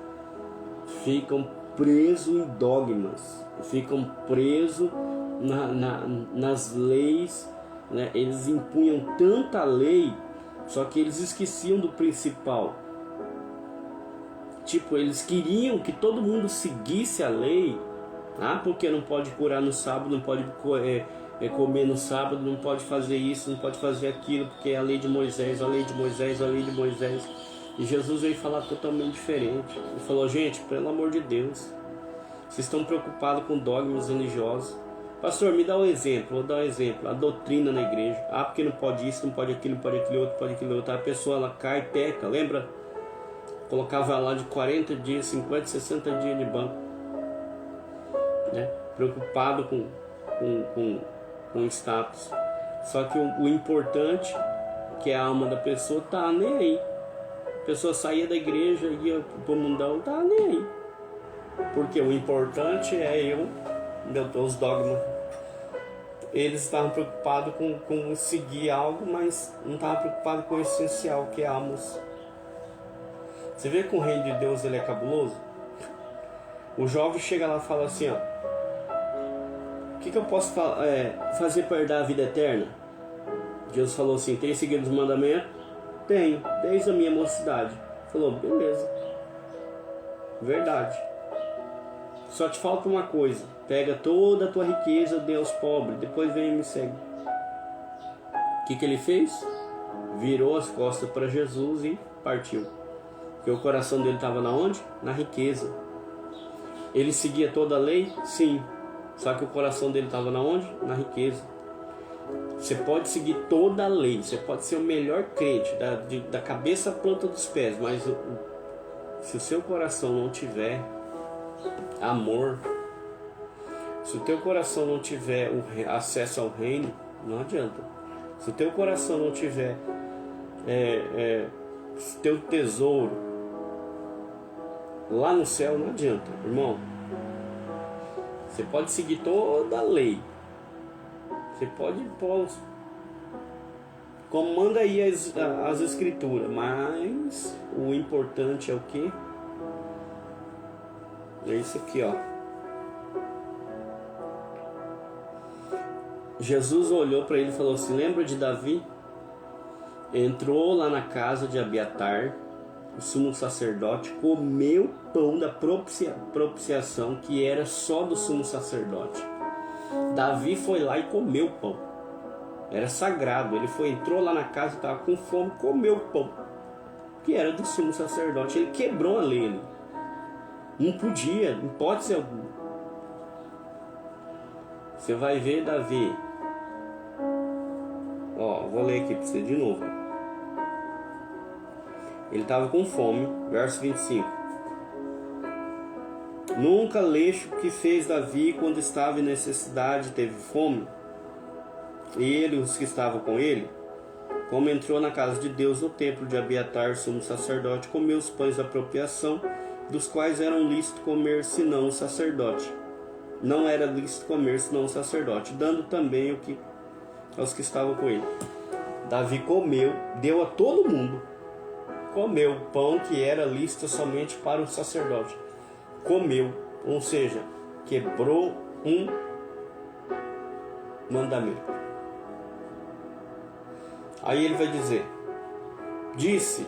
A: ficam presos em dogmas, ficam presos nas leis, né? Eles impunham tanta lei, só que eles esqueciam do principal. Tipo, eles queriam que todo mundo seguisse a lei. Porque não pode curar no sábado, não pode comer no sábado, não pode fazer isso, não pode fazer aquilo, porque é a lei de Moisés, a lei de Moisés, a lei de Moisés. E Jesus veio falar totalmente diferente. Ele falou: gente, pelo amor de Deus, vocês estão preocupados com dogmas religiosos. Pastor, me dá um exemplo, vou dar um exemplo. A doutrina na igreja. Porque não pode isso, não pode aquilo, não pode aquilo outro, pode aquilo outro. A pessoa, ela cai, peca, lembra? Colocava lá de 40 dias, 50, 60 dias de banco, né? Preocupado com status. Só que o importante, que é a alma da pessoa, tá nem aí. A pessoa saía da igreja, ia pro mundão, tá nem aí. Porque o importante é os dogmas. Eles estavam preocupados com seguir algo, mas não estavam preocupados com o essencial, que é a alma. Você vê que o reino de Deus, ele é cabuloso? O jovem chega lá e fala assim: o que eu posso fazer para herdar a vida eterna? Jesus falou assim: tem seguido os mandamentos? Tenho, desde a minha mocidade. Falou: beleza, verdade. Só te falta uma coisa: pega toda a tua riqueza, dê aos pobres, depois vem e me segue. O que ele fez? Virou as costas para Jesus e partiu. Porque o coração dele estava na onde? Na riqueza. Ele seguia toda a lei? Sim. Só que o coração dele estava na onde? Na riqueza. Você pode seguir toda a lei, você pode ser o melhor crente, da cabeça à planta dos pés, mas se o seu coração não tiver amor, se o teu coração não tiver acesso ao reino, não adianta. Se o teu coração não tiver teu tesouro lá no céu, não adianta, irmão. Você pode seguir toda a lei, você pode como manda aí as escrituras, mas o importante é o que? É isso aqui, ó. Jesus olhou para ele e falou assim: lembra de Davi? Entrou lá na casa de Abiatar, o sumo sacerdote, comeu pão da propiciação, que era só do sumo sacerdote. Davi foi lá e comeu pão, era sagrado. Ele entrou lá na casa, estava com fome, comeu pão, que era do sumo sacerdote. Ele quebrou a lei ali. Não podia, em hipótese alguma. Você vai ver Davi. Vou ler aqui para você de novo. Ele estava com fome, verso 25. Nunca leste o que fez Davi quando estava em necessidade e teve fome? E ele e os que estavam com ele, como entrou na casa de Deus no templo de Abiatar, sumo sacerdote, comeu os pães da apropriação, dos quais eram lícito comer senão o sacerdote. Não era lícito comer senão o sacerdote, dando também aos que estavam com ele. Davi comeu, deu a todo mundo. Comeu pão que era lícito somente para o sacerdote. Comeu, ou seja, quebrou um mandamento. Aí ele vai dizer: disse,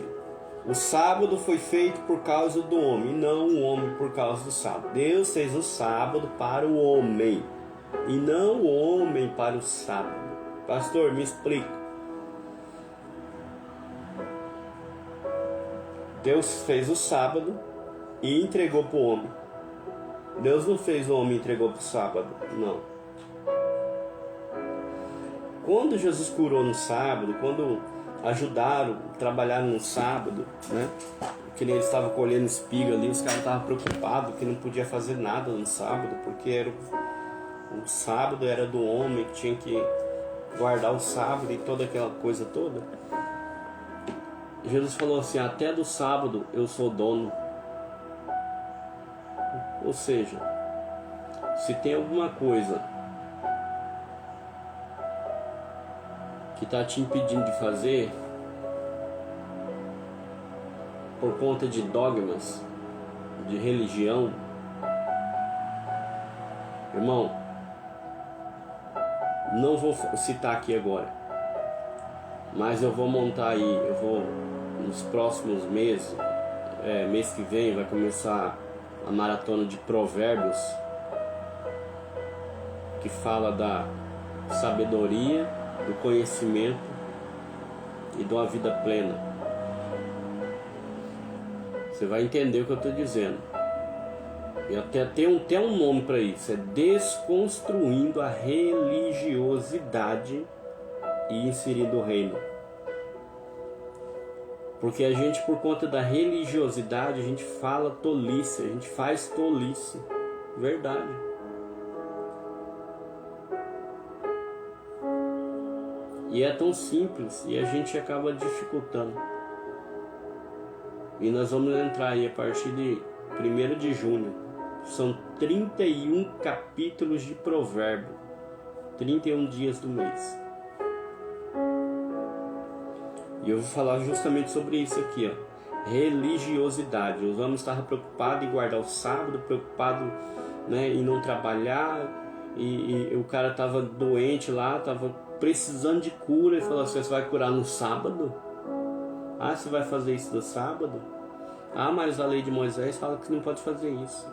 A: o sábado foi feito por causa do homem, e não o homem por causa do sábado. Deus fez o sábado para o homem, e não o homem para o sábado. Pastor, me explica. Deus fez o sábado e entregou para o homem. Deus não fez o homem e entregou para o sábado, não. Quando Jesus curou no sábado, quando ajudaram, trabalharam no sábado, né? Que nem eles estavam colhendo espiga ali, os caras estavam preocupados que não podia fazer nada no sábado, porque o sábado era do homem, que tinha que guardar o sábado e toda aquela coisa toda. Jesus falou assim: até do sábado eu sou dono. Ou seja, se tem alguma coisa que está te impedindo de fazer, por conta de dogmas, de religião, irmão, não vou citar aqui agora, mas eu vou montar aí, eu vou nos próximos meses, mês que vem vai começar a maratona de provérbios, que fala da sabedoria, do conhecimento e de uma vida plena. Você vai entender o que eu estou dizendo. E até tem um nome para isso, é desconstruindo a religiosidade e inserindo o reino. Porque a gente, por conta da religiosidade, a gente fala tolice, a gente faz tolice. Verdade. E é tão simples e a gente acaba dificultando. E nós vamos entrar aí a partir de 1º de junho. São 31 capítulos de provérbio. 31 dias do mês. E eu vou falar justamente sobre isso aqui, ó. Religiosidade. Os homens estavam preocupados em guardar o sábado, preocupados, né, em não trabalhar. E o cara estava doente lá, estava precisando de cura. Ele falou assim: você vai curar no sábado? Ah, você vai fazer isso no sábado? Ah, mas a lei de Moisés fala que não pode fazer isso.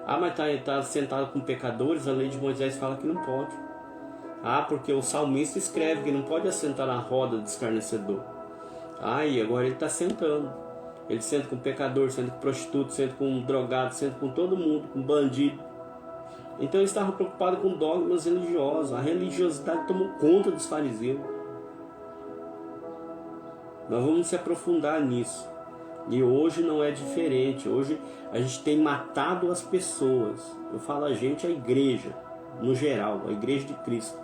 A: Ah, mas tá sentado com pecadores, a lei de Moisés fala que não pode. Ah, porque o salmista escreve que não pode assentar na roda do escarnecedor. Ah, e agora ele está sentando. Ele senta com pecador, senta com prostituto, senta com drogado, senta com todo mundo, com bandido. Então ele estava preocupado com dogmas religiosos. A religiosidade tomou conta dos fariseus. Nós vamos se aprofundar nisso. E hoje não é diferente. Hoje a gente tem matado as pessoas. Eu falo a gente, a igreja, no geral, a igreja de Cristo.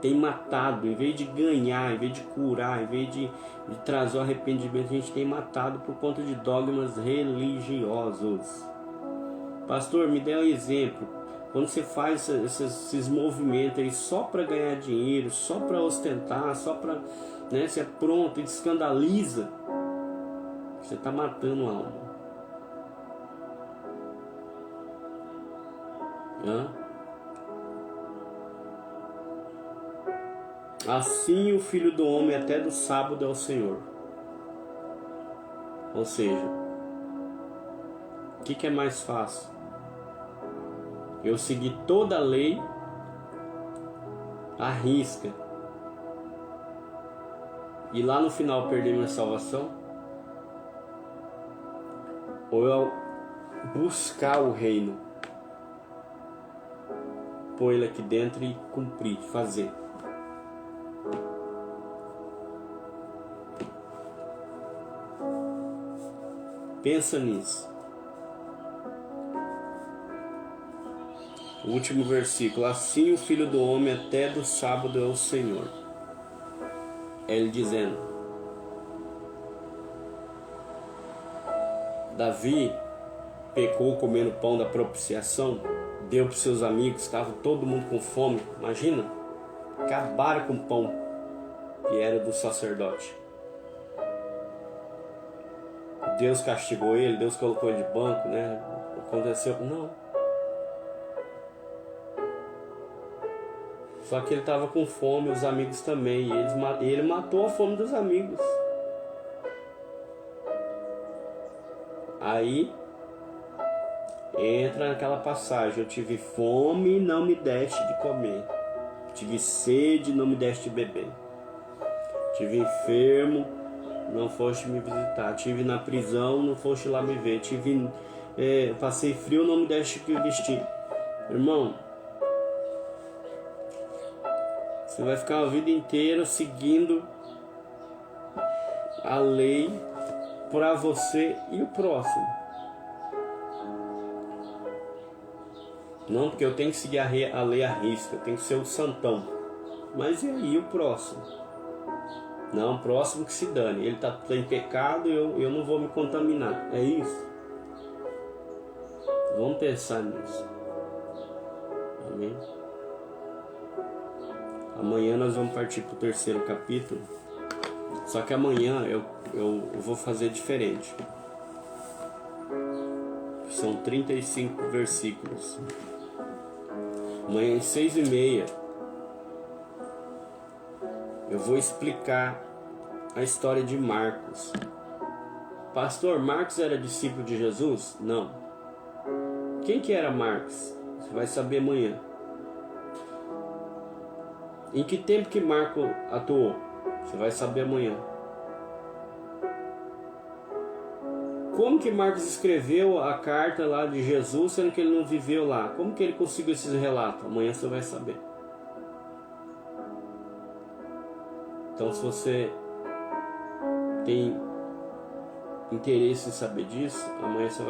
A: Tem matado, em vez de ganhar, em vez de curar, em vez de trazer o arrependimento, a gente tem matado por conta de dogmas religiosos. Pastor, me dê um exemplo. Quando você faz esses movimentos aí só para ganhar dinheiro, só para ostentar, só para, né, você é pronto e escandaliza, você está matando a alma. Assim o Filho do Homem até do sábado é o Senhor. Ou seja, o que é mais fácil? Eu seguir toda a lei à risca e lá no final perder minha salvação? Ou eu buscar o reino, pôr ele aqui dentro e cumprir, fazer? Pensa nisso. O último versículo: assim o Filho do Homem até do sábado é o Senhor. É ele dizendo. Davi pecou comendo pão da propiciação, deu para os seus amigos, estava todo mundo com fome. Imagina, acabaram com o pão que era do sacerdote. Deus castigou ele, Deus colocou ele de banco, né? Aconteceu? Não. Só que ele estava com fome, os amigos também. E ele matou a fome dos amigos. Aí entra naquela passagem: eu tive fome e não me deste de comer. Tive sede e não me deste de beber. Tive enfermo, não foste me visitar. Tive na prisão, não foste lá me ver. Passei frio, não me deste que vestir. Irmão, você vai ficar a vida inteira seguindo a lei para você e o próximo. Não, porque eu tenho que seguir a lei à risca, eu tenho que ser o santão. Mas e aí o próximo? Não, o próximo que se dane. Ele está em pecado, eu não vou me contaminar. É isso? Vamos pensar nisso. Amém? Amanhã nós vamos partir para o 3º capítulo. Só que amanhã eu vou fazer diferente. São 35 versículos. Amanhã às 6h30 eu vou explicar a história de Marcos. Pastor, Marcos era discípulo de Jesus? Não. Quem que era Marcos? Você vai saber amanhã. Em que tempo que Marcos atuou? Você vai saber amanhã. Como que Marcos escreveu a carta lá de Jesus, sendo que ele não viveu lá? Como que ele conseguiu esses relatos? Amanhã você vai saber. Então, se você tem interesse em saber disso, amanhã você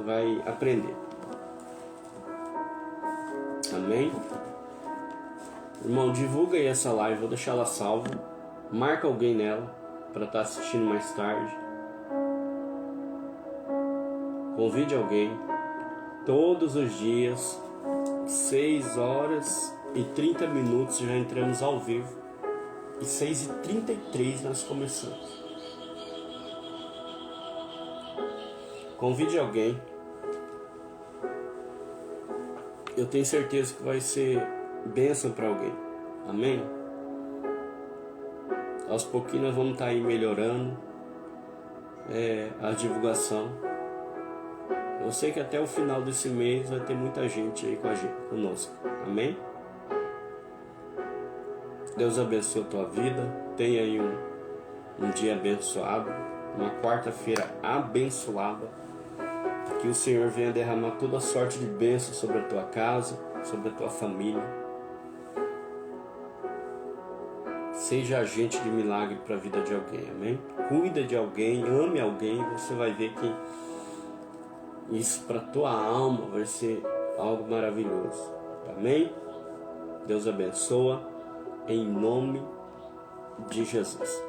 A: vai aprender. Amém? Irmão, divulga aí essa live, vou deixar ela salva. Marca alguém nela para estar assistindo mais tarde. Convide alguém. Todos os dias, 6h30 já entramos ao vivo. E 6h33 nós começamos. Convide alguém. Eu tenho certeza que vai ser bênção para alguém. Amém? Aos pouquinhos nós vamos estar aí melhorando a divulgação. Eu sei que até o final desse mês vai ter muita gente aí conosco. Amém? Deus abençoe a tua vida. Tenha aí um dia abençoado. Uma quarta-feira abençoada. Que o Senhor venha derramar toda sorte de bênção sobre a tua casa, sobre a tua família. Seja agente de milagre para a vida de alguém, amém? Cuida de alguém, ame alguém, você vai ver que isso para a tua alma vai ser algo maravilhoso, amém? Deus abençoa, em nome de Jesus.